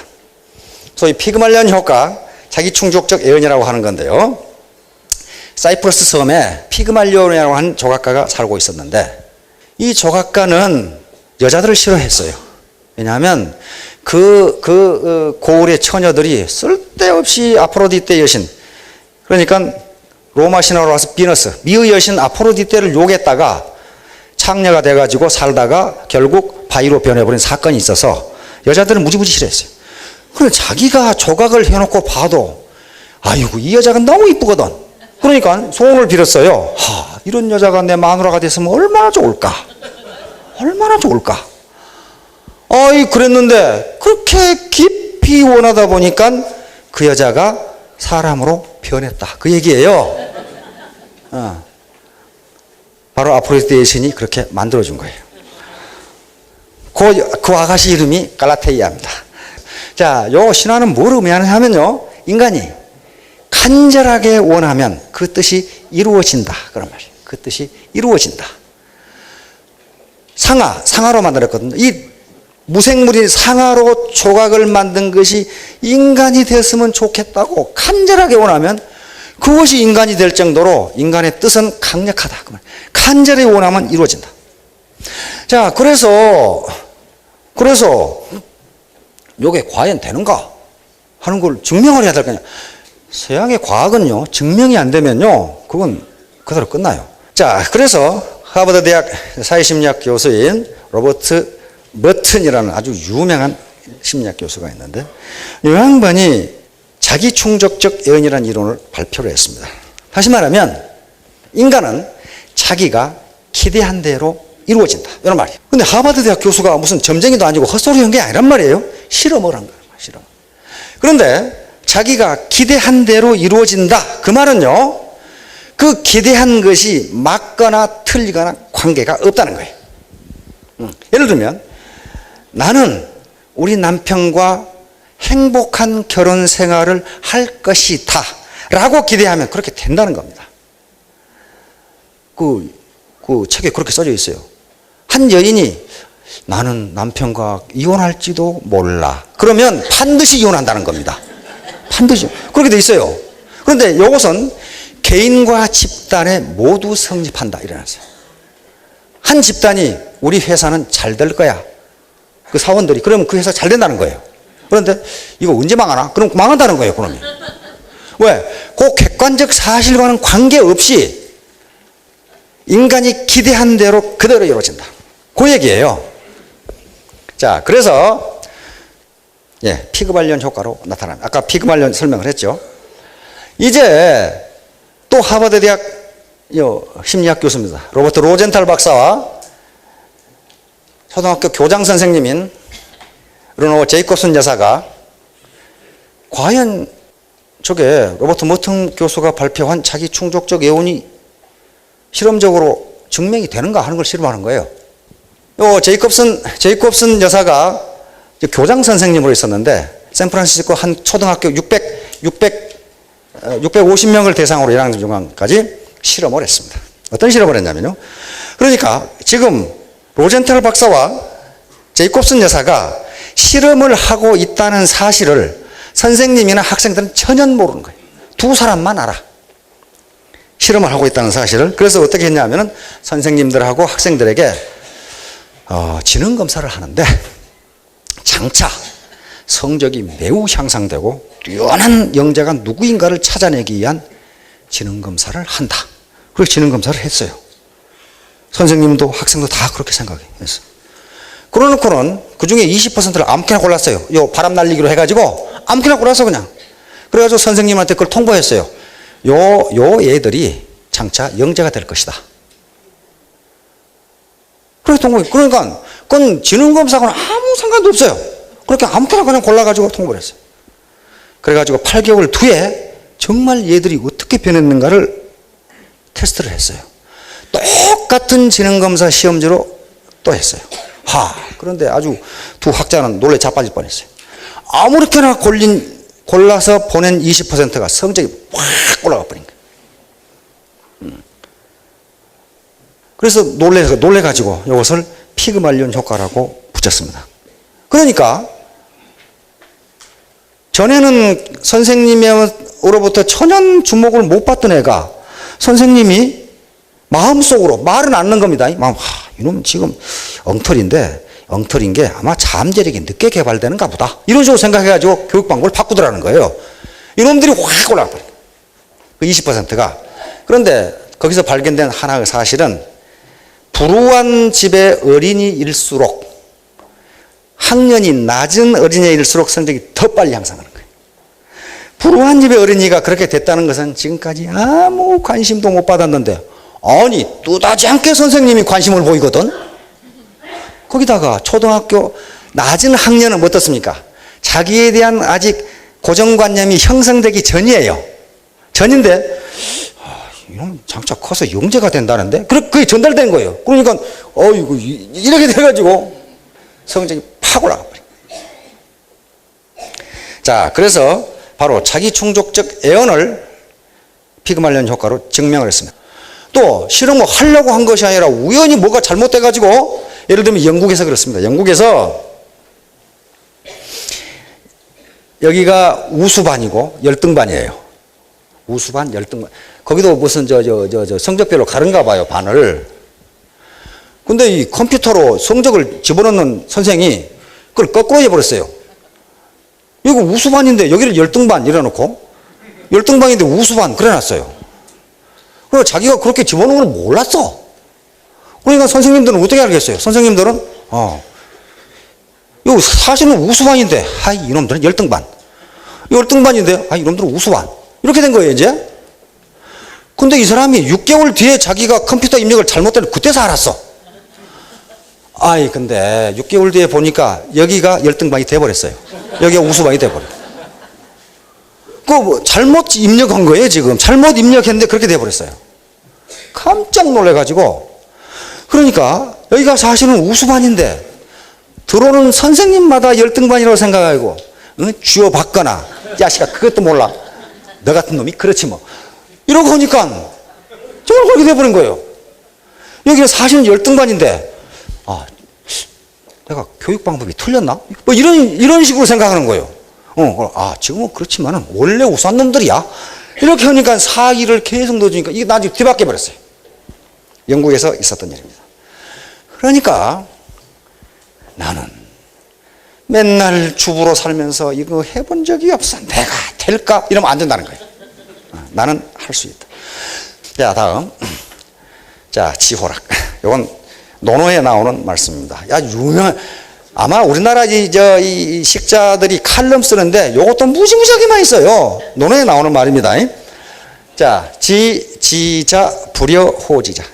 소위 피그말리온 효과, 자기충족적 예언이라고 하는 건데요. 사이프러스 섬에 피그말리온이라고 하는 조각가가 살고 있었는데 이 조각가는 여자들을 싫어했어요. 왜냐하면 고을의 처녀들이 쓸데없이 아프로디테 여신, 그러니까 로마 신화로 와서 비너스, 미의 여신 아프로디테를 욕했다가 창녀가 돼가지고 살다가 결국 바위로 변해버린 사건이 있어서 여자들은 무지무지 싫어했어요. 그런데 자기가 조각을 해놓고 봐도 아이고 이 여자가 너무 이쁘거든. 그러니까 소원을 빌었어요. 이런 여자가 내 마누라가 됐으면 얼마나 좋을까. 얼마나 좋을까. 그랬는데 그렇게 깊이 원하다 보니까 그 여자가 사람으로 변했다. 그 얘기예요. 바로 아프로디테 여신이 그렇게 만들어준 거예요. 그 아가씨 이름이 갈라테이아입니다. 자, 요 신화는 뭘 의미하냐면요. 인간이 간절하게 원하면 그 뜻이 이루어진다. 그런 말이에요. 그 뜻이 이루어진다. 상아로 만들었거든요. 이 무생물인 상아로 조각을 만든 것이 인간이 됐으면 좋겠다고 간절하게 원하면 그것이 인간이 될 정도로 인간의 뜻은 강력하다. 간절히 원하면 이루어진다. 자, 그래서 이게 과연 되는가 하는 걸 증명을 해야 될 거 아니야. 서양의 과학은요, 증명이 안 되면요, 그건 그대로 끝나요. 자, 그래서 하버드 대학 사회심리학 교수인 로버트 머튼이라는 아주 유명한 심리학 교수가 있는데 이 양반이 자기충족적 예언이라는 이론을 발표를 했습니다. 다시 말하면 인간은 자기가 기대한 대로 이루어진다. 이런 말이에요. 근데 하버드 대학 교수가 무슨 점쟁이도 아니고 헛소리 한 게 아니란 말이에요. 실험을 한 거예요. 실험. 그런데 자기가 기대한 대로 이루어진다. 그 말은요, 그 기대한 것이 맞거나 틀리거나 관계가 없다는 거예요. 예를 들면 나는 우리 남편과 행복한 결혼 생활을 할 것이다 라고 기대하면 그렇게 된다는 겁니다. 그 책에 그렇게 써져 있어요. 한 여인이 나는 남편과 이혼할지도 몰라. 그러면 반드시 이혼한다는 겁니다. 반드시. 그렇게 돼 있어요. 그런데 이것은 개인과 집단에 모두 성립한다. 이래놨어요. 한 집단이 우리 회사는 잘 될 거야. 그 사원들이. 그러면 그 회사 잘 된다는 거예요. 그런데 이거 언제 망하나? 그럼 망한다는 거예요. 그러면. 왜? 그 객관적 사실과는 관계없이 인간이 기대한 대로 그대로 이루어진다. 그 얘기예요. 자, 그래서 피그말리온 효과로 나타납니다. 아까 피그말리온 설명을 했죠. 이제 또 하버드 대학 심리학 교수입니다. 로버트 로젠탈 박사와 초등학교 교장 선생님인 르노 제이콥슨 여사가 과연 저게 로버트 머튼 교수가 발표한 자기 충족적 예언이 실험적으로 증명이 되는가 하는 걸 실험하는 거예요. 요 제이콥슨 여사가 교장 선생님으로 있었는데 샌프란시스코 한 초등학교 600 650명을 대상으로 1학년 중간까지 실험을 했습니다. 어떤 실험을 했냐면요. 그러니까 지금 로젠탈 박사와 제이콥슨 여사가 실험을 하고 있다는 사실을 선생님이나 학생들은 전혀 모르는 거예요. 두 사람만 알아. 실험을 하고 있다는 사실을. 그래서 어떻게 했냐면은 선생님들하고 학생들에게 지능검사를 하는데 장차 성적이 매우 향상되고 뛰어난 영재가 누구인가를 찾아내기 위한 지능검사를 한다. 그래서 지능검사를 했어요. 선생님도 학생도 다 그렇게 생각했어요. 그러놓고는 그 중에 20%를 아무렇게나 골랐어요. 요 바람 날리기로 해가지고 아무렇게나 골랐어 그냥. 그래가지고 선생님한테 그걸 통보했어요. 요 애들이 장차 영재가 될 것이다. 그래서 통보해. 그러니까 그건 지능검사하고는 아무 상관도 없어요. 그렇게 아무렇게나 그냥 골라가지고 통보를 했어요. 그래가지고 8개월 뒤에 정말 얘들이 어떻게 변했는가를 테스트를 했어요. 똑같은 지능검사 시험지로 또 했어요. 그런데 아주 두 학자는 놀래 자빠질 뻔했어요. 아무렇게나 골라서 보낸 20%가 성적이 확 올라가 버린 거예요. 그래서 놀래가지고 이것을 피그말리온 효과라고 붙였습니다. 그러니까 전에는 선생님으로부터 전혀 주목을 못 받던 애가 선생님이 마음속으로 말은 않는 겁니다. 이놈 지금 엉터리인 게 아마 잠재력이 늦게 개발되는가 보다. 이런 식으로 생각해가지고 교육 방법을 바꾸더라는 거예요. 이놈들이 확 올라가버려요. 그 20%가. 그런데 거기서 발견된 하나의 사실은 불우한 집의 어린이일수록 학년이 낮은 어린이일수록 성적이 더 빨리 향상하는 거예요. 불우한 집의 어린이가 그렇게 됐다는 것은 지금까지 아무 관심도 못 받았는데 아니 뚜다지 않게 선생님이 관심을 보이거든. 거기다가 초등학교 낮은 학년은 어떻습니까? 자기에 대한 아직 고정관념이 형성되기 전이에요. 전인데 이놈 장차 커서 영재가 된다는데 그게 전달된 거예요. 그러니까 이거 이렇게 돼가지고 성적이 팍 올라가 버려요. 자, 그래서 바로 자기 충족적 애언을 피그말리온 효과로 증명을 했습니다. 또 실험을 하려고 한 것이 아니라 우연히 뭐가 잘못돼가지고 예를 들면 영국에서 그렇습니다. 영국에서 여기가 우수반이고 열등반이에요. 우수반, 열등반. 거기도 무슨 성적별로 가른가 봐요, 반을. 근데 이 컴퓨터로 성적을 집어넣는 선생이 그걸 거꾸로 해버렸어요. 이거 우수반인데 여기를 열등반 이래놓고 열등반인데 우수반 그래놨어요. 그리고 자기가 그렇게 집어넣은 걸 몰랐어. 그러니까 선생님들은 어떻게 알겠어요? 선생님들은 이거 사실은 우수반인데 이놈들은 열등반. 열등반인데 이놈들은 우수반. 이렇게 된 거예요 이제. 근데 이 사람이 6개월 뒤에 자기가 컴퓨터 입력을 잘못했는데 그때서 알았어. 근데 6개월 뒤에 보니까 여기가 열등반이 돼버렸어요. 여기가 우수반이 돼버려. 잘못 입력한 거예요 지금. 잘못 입력했는데 그렇게 돼버렸어요. 깜짝 놀래가지고. 그러니까 여기가 사실은 우수반인데 들어오는 선생님마다 열등반이라고 생각하고 쥐어받거나 야씨가 그것도 몰라. 너 같은 놈이 그렇지 뭐. 이러고 보니까 정말 그렇게 돼버린 거예요. 여기는 사실은 열등반인데 내가 교육 방법이 틀렸나? 뭐 이런 식으로 생각하는 거예요. 지금은 그렇지만은 원래 우수한 놈들이야. 이렇게 하니까 사기를 계속 넣어주니까 이게 나중에 뒤바뀌어 버렸어요. 영국에서 있었던 일입니다. 그러니까 나는 맨날 주부로 살면서 이거 해본 적이 없어. 내가 될까? 이러면 안 된다는 거예요. 나는 할 수 있다. 자, 다음. 자, 지호락. 이건 논어에 나오는 말씀입니다. 유명한, 아마 우리나라 이 식자들이 칼럼 쓰는데 이것도 무지무지하게 많이 써요. 논어에 나오는 말입니다. 자, 지자, 불여, 호지자.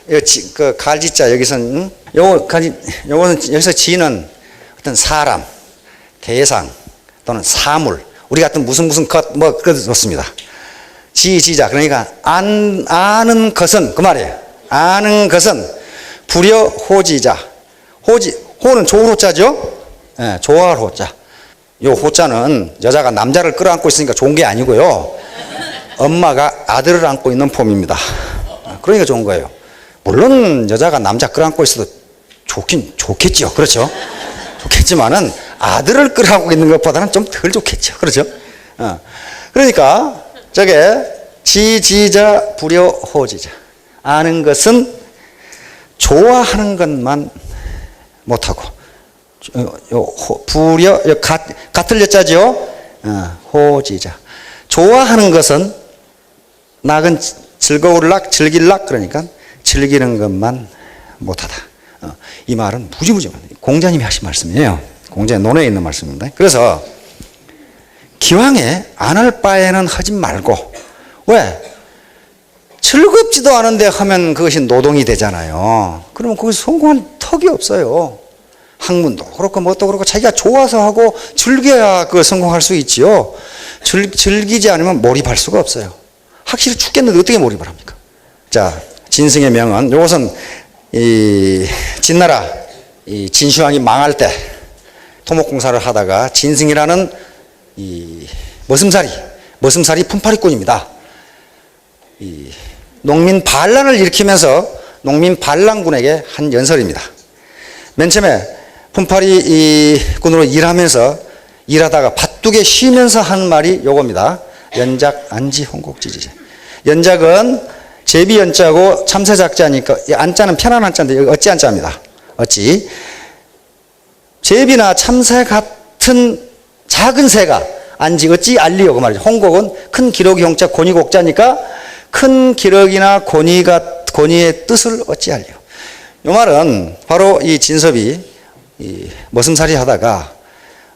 그 갈지자, 여기서는, 요거는, 여기서 지는 어떤 사람, 대상, 또는 사물, 우리 같은 무슨 것, 그렇습니다. 지자. 그러니까, 아는 것은, 그 말이에요. 아는 것은, 불여, 호지자. 호는 좋은 호자죠? 네, 좋아할 호자. 요 호자는 여자가 남자를 끌어안고 있으니까 좋은 게 아니고요. 엄마가 아들을 안고 있는 폼입니다. 그러니까 좋은 거예요. 물론 여자가 남자 끌어안고 있어도 좋겠죠. 그렇죠? 좋겠지만은 아들을 끌어안고 있는 것보다는 좀 덜 좋겠죠. 그렇죠? 그러니까 저게 지지자 불여 호지자. 아는 것은 좋아하는 것만 못하고 불여 같을 여자죠. 호지자. 좋아하는 것은 낙은 즐거울락 즐길락 그러니까 즐기는 것만 못하다. 이 말은 무지무지 공자님이 하신 말씀이에요. 공자의 논어에 있는 말씀입니다. 그래서 기왕에 안 할 바에는 하지 말고 왜? 즐겁지도 않은데 하면 그것이 노동이 되잖아요. 그러면 거기서 성공할 턱이 없어요. 학문도 그렇고 뭣도 그렇고 자기가 좋아서 하고 즐겨야 그걸 성공할 수 있지요. 즐기지 않으면 몰입할 수가 없어요. 확실히 죽겠는데 어떻게 몰입을 합니까? 자, 진승의 명언. 이것은 이 진나라 이 진시황이 망할 때 토목공사를 하다가 진승이라는 이 머슴살이 품팔이꾼입니다. 이 농민 반란을 일으키면서 농민 반란군에게 한 연설입니다. 맨 처음에 품팔이꾼으로 일하다가 바둑에 쉬면서 한 말이 요겁니다. 연작 안지 홍곡지지제. 연작은 제비 연자고 참새 작자니까 안자는 편한 안자인데 여기 어찌 안자입니다. 어찌. 제비나 참새 같은 작은 새가 안지 어찌 알리요 그 말이죠. 홍곡은 큰 기러기 홍자 곤이곡자니까 큰 기러기나 곤이의 뜻을 어찌 알리요. 이 말은 바로 이 진섭이 이 머슴살이 하다가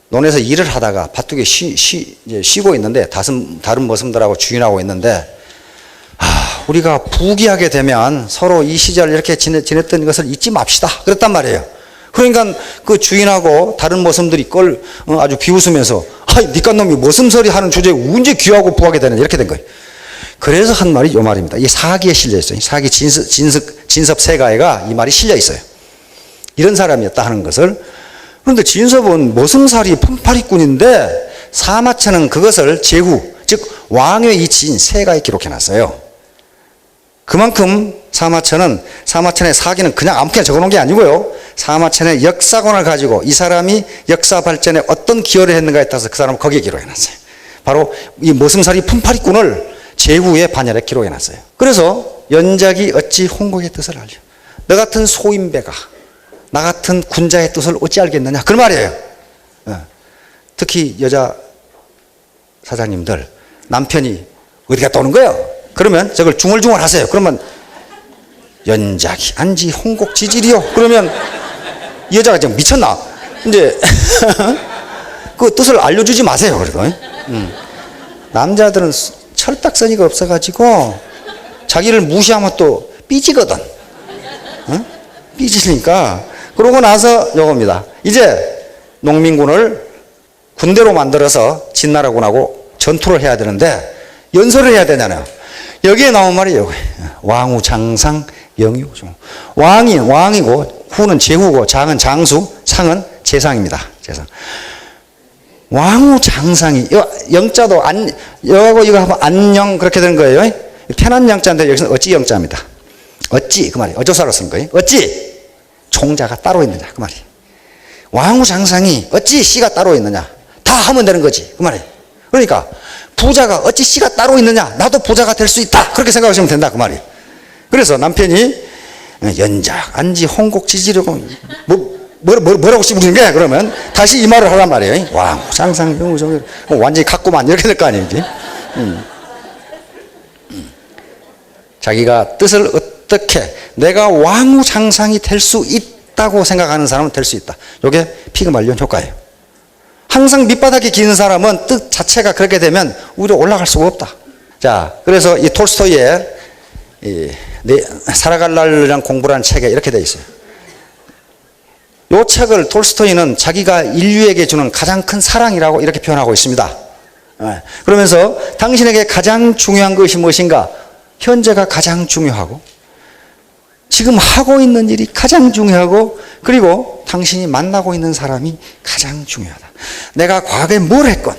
논에서 일을 하다가 바둑에 쉬고 있는데 다른 머슴들하고 주인하고 있는데 우리가 부귀하게 되면 서로 이 시절 이렇게 지냈던 것을 잊지 맙시다. 그랬단 말이에요. 그러니까 그 주인하고 다른 머슴들이 그걸 아주 비웃으면서 니깐 놈이 머슴살이 하는 주제에 언제 귀하고 부하게 되느냐 이렇게 된 거예요. 그래서 한 말이 이 말입니다. 이 사기에 실려 있어요. 사기 진섭 세가에가 이 말이 실려 있어요. 이런 사람이었다 하는 것을. 그런데 진섭은 머슴살이 품팔이꾼인데 사마천은 그것을 제후 즉 왕의 이치인 세가에 기록해놨어요. 그만큼 사마천의 사기는 그냥 아무렇게나 적어놓은 게 아니고요. 사마천의 역사관을 가지고 이 사람이 역사 발전에 어떤 기여를 했는가에 따라서 그 사람을 거기에 기록해놨어요. 바로 이 머슴살이 품팔이꾼을 제후의 반열에 기록해놨어요. 그래서 연작이 어찌 홍곡의 뜻을 알려. 너 같은 소인배가 나 같은 군자의 뜻을 어찌 알겠느냐 그 말이에요. 특히 여자 사장님들 남편이 어디 갔다 오는 거예요? 그러면 저걸 중얼중얼 하세요. 그러면 연작이 안지 홍곡 지질이요. 그러면 이 여자가 지금 미쳤나? 이제 그 뜻을 알려주지 마세요. 그래도 남자들은 철딱서니가 없어가지고 자기를 무시하면 또 삐지거든. 삐지니까. 그러고 나서 요겁니다. 이제 농민군을 군대로 만들어서 진나라군하고 전투를 해야 되는데 연설을 해야 되잖아요. 여기에 나온 말이 여기 왕후 장상 영유. 왕이고 후는 제후고 장은 장수 상은 재상입니다. 재상. 왕후 장상이 영자도 여하고 이거 하면 안녕 그렇게 되는 거예요. 편한 영자인데 여기서는 어찌 영자입니다. 어찌 그 말이 어조사로 쓴 거예요. 어찌 총자가 따로 있느냐 그 말이. 왕후 장상이 어찌 씨가 따로 있느냐 다 하면 되는 거지 그 말이. 그러니까 부자가 어찌 씨가 따로 있느냐 나도 부자가 될 수 있다 그렇게 생각하시면 된다 그 말이. 그래서 남편이 연작 안지 홍곡 지지려고 뭐라고 씹으시는 게 그러면 다시 이 말을 하란 말이에요. 왕후 장상 영후 정유 완전히 갔구만 이렇게 될 거 아니에요. 자기가 뜻을 어떻게 내가 왕후 장상이 될 수 있다고 생각하는 사람은 될 수 있다. 이게 피그말리온 효과예요. 항상 밑바닥에 기는 사람은 뜻 자체가 그렇게 되면 위로 올라갈 수가 없다. 자, 그래서 이 톨스토이의 살아갈 날이란 공부라는 책에 이렇게 되어 있어요. 이 책을 톨스토이는 자기가 인류에게 주는 가장 큰 사랑이라고 이렇게 표현하고 있습니다. 그러면서 당신에게 가장 중요한 것이 무엇인가? 현재가 가장 중요하고 지금 하고 있는 일이 가장 중요하고 그리고 당신이 만나고 있는 사람이 가장 중요하다. 내가 과거에 뭘 했건,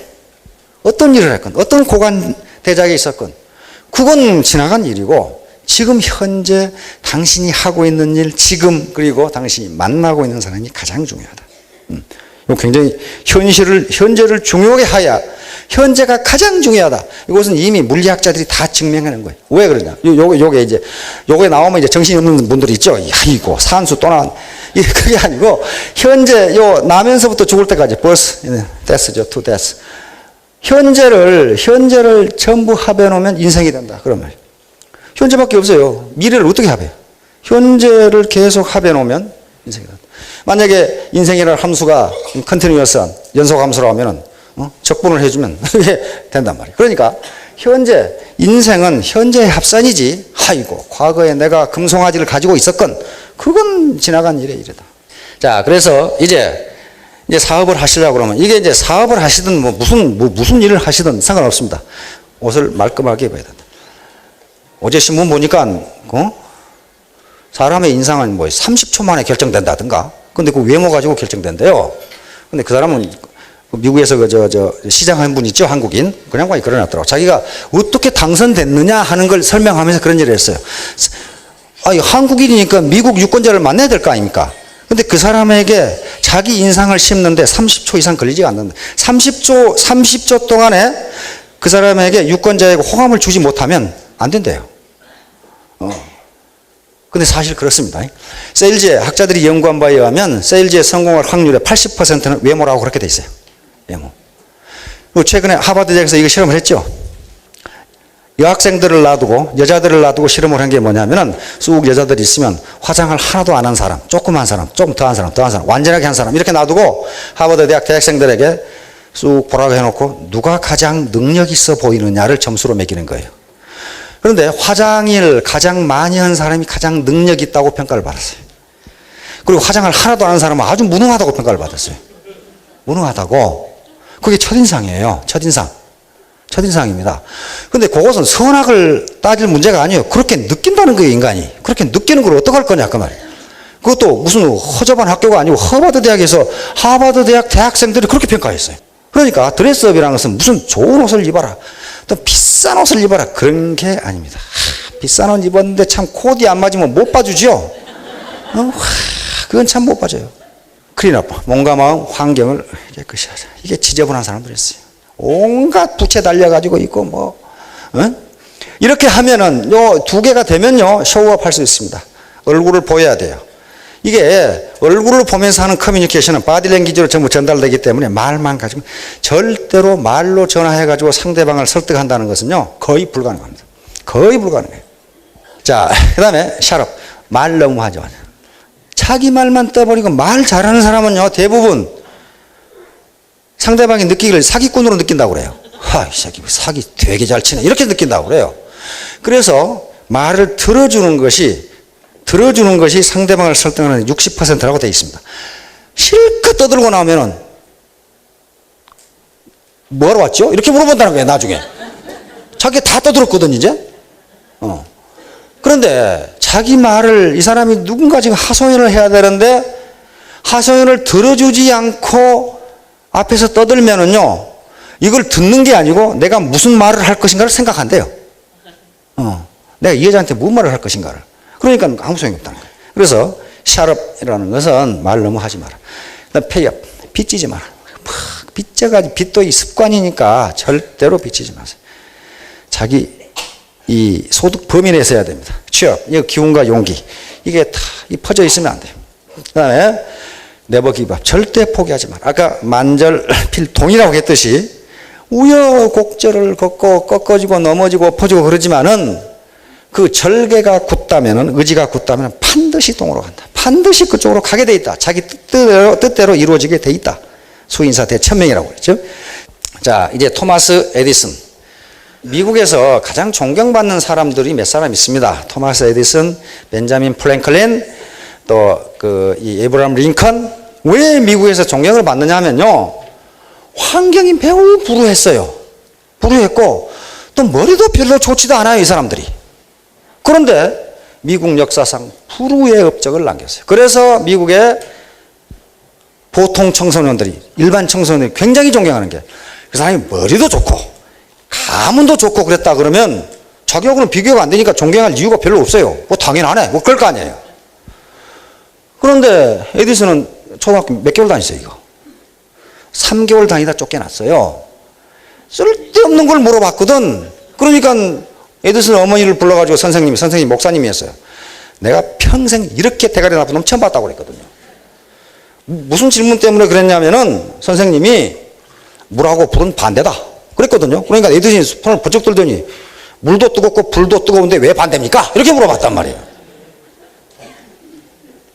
어떤 일을 했건, 어떤 고관 대작에 있었건, 그건 지나간 일이고, 지금 현재 당신이 하고 있는 일, 지금 그리고 당신이 만나고 있는 사람이 가장 중요하다. 이거 굉장히 현재를 중요하게 하야 현재가 가장 중요하다. 이것은 이미 물리학자들이 다 증명하는 거예요. 왜 그러냐? 요게 나오면 이제 정신이 없는 분들이 있죠. 이고 산수 또 나온. 그게 아니고, 현재 나면서부터 죽을 때까지 벌써, 데스죠, 투 데스. 현재를 전부 합해 놓으면 인생이 된다. 그런 말이에요. 현재밖에 없어요. 미래를 어떻게 합해요? 현재를 계속 합해 놓으면 인생이 된다. 만약에 인생이라는 함수가 컨티뉴어스한 연속 함수라고 하면은, 적분을 해주면 이게 된단 말이에요. 그러니까 인생은 현재의 합산이지, 아이고, 과거에 내가 금송아지를 가지고 있었건, 그건 지나간 일의 일이다. 자, 그래서 이제 사업을 하시려고 그러면, 이게 이제 사업을 하시든 무슨 일을 하시든 상관없습니다. 옷을 말끔하게 입어야 된다. 어제 신문 보니까, 사람의 인상은 30초 만에 결정된다든가. 근데 그 외모 가지고 결정된대요. 근데 그 사람은 미국에서 시장 한 분 있죠, 한국인. 그 양반이 그러놨더라고. 자기가 어떻게 당선됐느냐 하는 걸 설명하면서 그런 일을 했어요. 한국인이니까 미국 유권자를 만나야 될 거 아닙니까? 근데 그 사람에게 자기 인상을 심는데 30초 이상 걸리지가 않는다. 30초 동안에 그 사람에게 유권자에게 호감을 주지 못하면 안 된대요. 근데 사실 그렇습니다. 세일즈의 학자들이 연구한 바에 의하면 세일즈의 성공할 확률의 80%는 외모라고 그렇게 돼 있어요. 외모. 최근에 하버드 대학에서 이거 실험을 했죠. 여학생들을 놔두고, 여자들을 놔두고 실험을 한 게 뭐냐면은, 쑥 여자들이 있으면 화장을 하나도 안 한 사람, 조금 한 사람, 조금 더 한 사람, 완전하게 한 사람, 이렇게 놔두고 하버드 대학 대학생들에게 쑥 보라고 해놓고 누가 가장 능력 있어 보이느냐를 점수로 매기는 거예요. 그런데 화장을 가장 많이 한 사람이 가장 능력 있다고 평가를 받았어요. 그리고 화장을 하나도 안 한 사람은 아주 무능하다고 평가를 받았어요. 무능하다고. 그게 첫인상이에요. 첫인상입니다. 근데 그것은 선악을 따질 문제가 아니에요. 그렇게 느낀다는 거예요, 인간이. 그렇게 느끼는 걸 어떡할 거냐, 그 말이에요. 그것도 무슨 허접한 학교가 아니고 하버드 대학에서 하버드 대학 대학생들이 그렇게 평가했어요. 그러니까 드레스업이라는 것은 무슨 좋은 옷을 입어라, 또 비싼 옷을 입어라, 그런 게 아닙니다. 비싼 옷 입었는데 참 코디 안 맞으면 못 봐주죠. 그건 참 못 봐줘요. 클린업, 몸과 마음, 환경을 깨끗이 하자. 이게 지저분한 사람들이었어요. 온갖 부채 달려가지고 있고 이렇게 하면은 요 두 개가 되면요 쇼업 할 수 있습니다. 얼굴을 보여야 돼요. 이게 얼굴을 보면서 하는 커뮤니케이션은 바디랭귀지로 전부 전달되기 때문에 말만 가지고, 절대로 말로 전화해가지고 상대방을 설득한다는 것은요 거의 불가능합니다. 거의 불가능해요. 자, 그 다음에 샤럽, 말 너무 하지 마세요. 자기 말만 떠버리고 말 잘하는 사람은요 대부분 상대방이 느끼기를 사기꾼으로 느낀다고 그래요. 이 새끼 사기 되게 잘 치네, 이렇게 느낀다고 그래요. 그래서 말을 들어주는 것이 상대방을 설득하는 60%라고 되어 있습니다. 실컷 떠들고 나오면은 뭐하러 왔죠? 이렇게 물어본다는 거예요, 나중에. 자기 다 떠들었거든, 이제. 그런데 자기 말을, 이 사람이 누군가 지금 하소연을 해야 되는데 하소연을 들어주지 않고 앞에서 떠들면은요, 이걸 듣는 게 아니고 내가 무슨 말을 할 것인가를 생각한대요. 내가 이 여자한테 무슨 말을 할 것인가를. 그러니까 아무 소용이 없다는 거예요. 그래서 샤럽이라는 것은 말 너무 하지 마라. 그다음 페이업, 빚지지 마라. 빚져가지고, 빚도 이 습관이니까 절대로 빚지지 마세요. 자기 이 소득 범위 내에서 해야 됩니다. 취업, 이 기운과 용기, 이게 다 퍼져 있으면 안 돼요. 그 다음에 네버 기브업, 절대 포기하지 마라. 아까 만절필동이라고 했듯이 우여곡절을 걷고 꺾어지고 넘어지고 엎어지고 그러지만은 그 절개가 굳다면은, 의지가 굳다면 반드시 동으로 간다. 반드시 그쪽으로 가게 돼 있다. 자기 뜻대로 이루어지게 돼 있다. 수인사 대천명이라고 그랬죠. 자, 이제 토마스 에디슨. 미국에서 가장 존경받는 사람들이 몇 사람 있습니다. 토마스 에디슨, 벤자민 프랭클린, 또 이 에브라함 링컨. 왜 미국에서 존경을 받느냐 하면요, 환경이 매우 불우했어요. 불우했고 또 머리도 별로 좋지도 않아요, 이 사람들이. 그런데 미국 역사상 불우의 업적을 남겼어요. 그래서 미국의 보통 청소년들이, 일반 청소년들이 굉장히 존경하는 게, 그 사람이 머리도 좋고 가문도 좋고 그랬다 그러면 자기하고는 비교가 안 되니까 존경할 이유가 별로 없어요. 뭐 당연하네, 뭐 그럴 거 아니에요. 그런데 에디슨은 초등학교 몇 개월 다녔어요, 이거? 3개월 다니다 쫓겨났어요. 쓸데없는 걸 물어봤거든. 그러니까 에디슨 어머니를 불러가지고 선생님 목사님이었어요. 내가 평생 이렇게 대가리 나쁜 놈 처음 봤다고 그랬거든요. 무슨 질문 때문에 그랬냐면은 선생님이 물하고 불은 반대다 그랬거든요. 그러니까 에디슨이 손을 번쩍 들더니 물도 뜨겁고 불도 뜨거운데 왜 반대입니까? 이렇게 물어봤단 말이에요.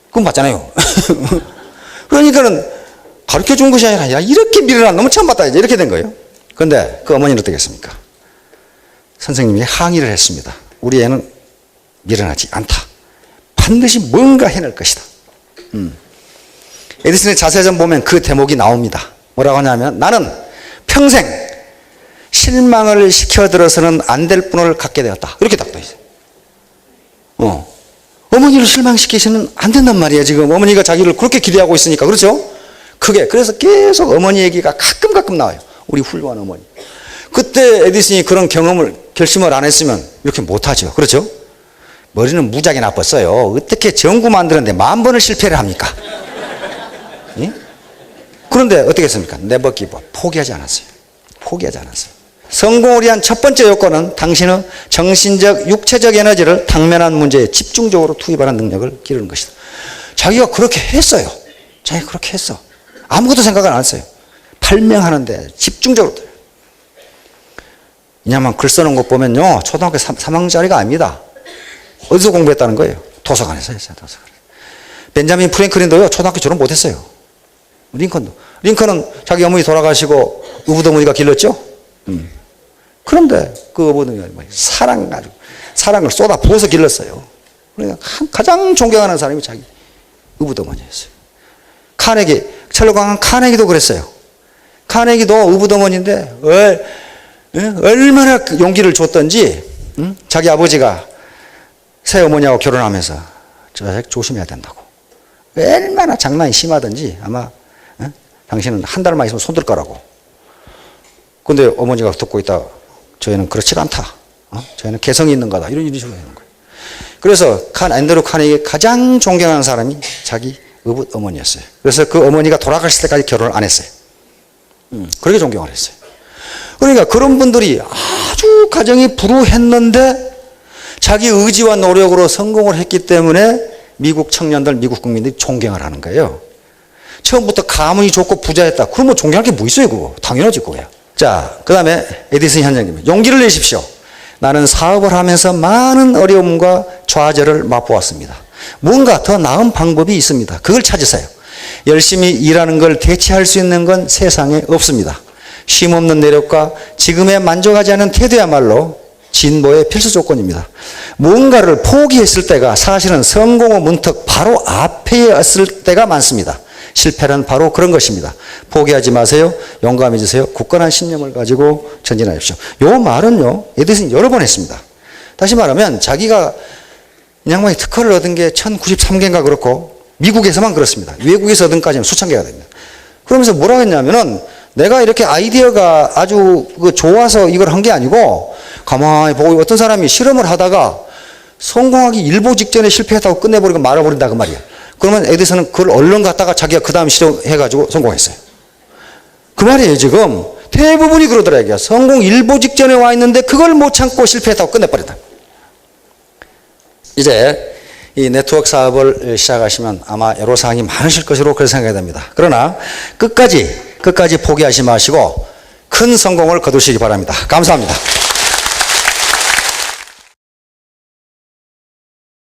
그건 맞잖아요. 그러니까는 가르쳐 준 것이 아니라, 야, 이렇게 미련한 놈은 처음 봤다, 이렇게 된 거예요. 그런데 그 어머니는 어떻게 했습니까? 선생님이 항의를 했습니다. 우리 애는 미련하지 않다. 반드시 뭔가 해낼 것이다. 에디슨의 자세전 보면 그 대목이 나옵니다. 뭐라고 하냐면, 나는 평생 실망을 시켜들어서는 안 될 분을 갖게 되었다. 이렇게 딱 돼 있어요. 어머니를 실망시키시면 안 된단 말이에요. 지금 어머니가 자기를 그렇게 기대하고 있으니까. 그렇죠? 그래서 계속 어머니 얘기가 가끔 나와요. 우리 훌륭한 어머니. 그때 에디슨이 그런 결심을 안 했으면 이렇게 못하죠. 그렇죠? 머리는 무지하게 나빴어요. 어떻게 전구 만드는데 10,000번을 실패를 합니까? 예? 그런데 어떻게 했습니까? 네버 기브 업. 포기하지 않았어요. 성공을 위한 첫 번째 요건은 당신의 정신적, 육체적 에너지를 당면한 문제에 집중적으로 투입하는 능력을 기르는 것이다. 자기가 그렇게 했어요. 자기가 그렇게 했어. 아무것도 생각을 안 했어요. 발명하는데 집중적으로. 왜냐하면 글 써놓은 것 보면요, 초등학교 3학년짜리가 아닙니다. 어디서 공부했다는 거예요? 도서관에서 했어요. 벤자민 프랭클린도요, 초등학교 졸업 못했어요. 링컨은 자기 어머니 돌아가시고 의붓어머니가 길렀죠. 그런데 그 어머니가 사랑을 쏟아 부어서 길렀어요. 그러니까 가장 존경하는 사람이 자기 의붓어머니였어요. 철로 강한 카네기도 그랬어요. 카네기도 의붓어머니인데 얼마나 용기를 줬던지, 자기 아버지가 새어머니하고 결혼하면서 저 자식 조심해야 된다고. 얼마나 장난이 심하든지 아마 당신은 한 달만 있으면 손들 거라고. 근데 어머니가 듣고 있다. 저희는 그렇지가 않다. 저희는 개성이 있는 거다. 이런 식으로 하는 거예요. 그래서 앤드류 카네기 가장 존경하는 사람이 자기 의붓 어머니였어요. 그래서 그 어머니가 돌아가실 때까지 결혼을 안 했어요. 그렇게 존경을 했어요. 그러니까 그런 분들이 아주 가정이 불우했는데 자기 의지와 노력으로 성공을 했기 때문에 미국 청년들, 미국 국민들이 존경을 하는 거예요. 처음부터 가문이 좋고 부자였다. 그러면 존경할 게 뭐 있어요, 그거. 당연하지, 그거야. 자, 그 다음에 에디슨 현장님. 용기를 내십시오. 나는 사업을 하면서 많은 어려움과 좌절을 맛보았습니다. 뭔가 더 나은 방법이 있습니다. 그걸 찾으세요. 열심히 일하는 걸 대체할 수 있는 건 세상에 없습니다. 쉼없는 노력과 지금에 만족하지 않은 태도야말로 진보의 필수 조건입니다. 뭔가를 포기했을 때가 사실은 성공의 문턱 바로 앞에 있을 때가 많습니다. 실패는 바로 그런 것입니다. 포기하지 마세요. 용감해지세요. 굳건한 신념을 가지고 전진하십시오. 이 말은요, 에디슨이 여러 번 했습니다. 다시 말하면 자기가 이 양반이 특허를 얻은 게 1093개인가 그렇고 미국에서만 그렇습니다. 외국에서 얻은 까지는 수천 개가 됩니다. 그러면서 뭐라고 했냐면은 내가 이렇게 아이디어가 아주 좋아서 이걸 한 게 아니고 가만히 보고 어떤 사람이 실험을 하다가 성공하기 일보 직전에 실패했다고 끝내버리고 말아버린다 그 말이야. 그러면 에디슨은 그걸 얼른 갖다가 자기가 그 다음 실험해가지고 성공했어요. 그 말이에요. 지금 대부분이 그러더라고요. 성공 일보 직전에 와 있는데 그걸 못 참고 실패했다고 끝내버린다. 이제 이 네트워크 사업을 시작하시면 아마 애로사항이 많으실 것으로 그렇게 생각이 됩니다. 그러나 끝까지 포기하지 마시고 큰 성공을 거두시기 바랍니다. 감사합니다.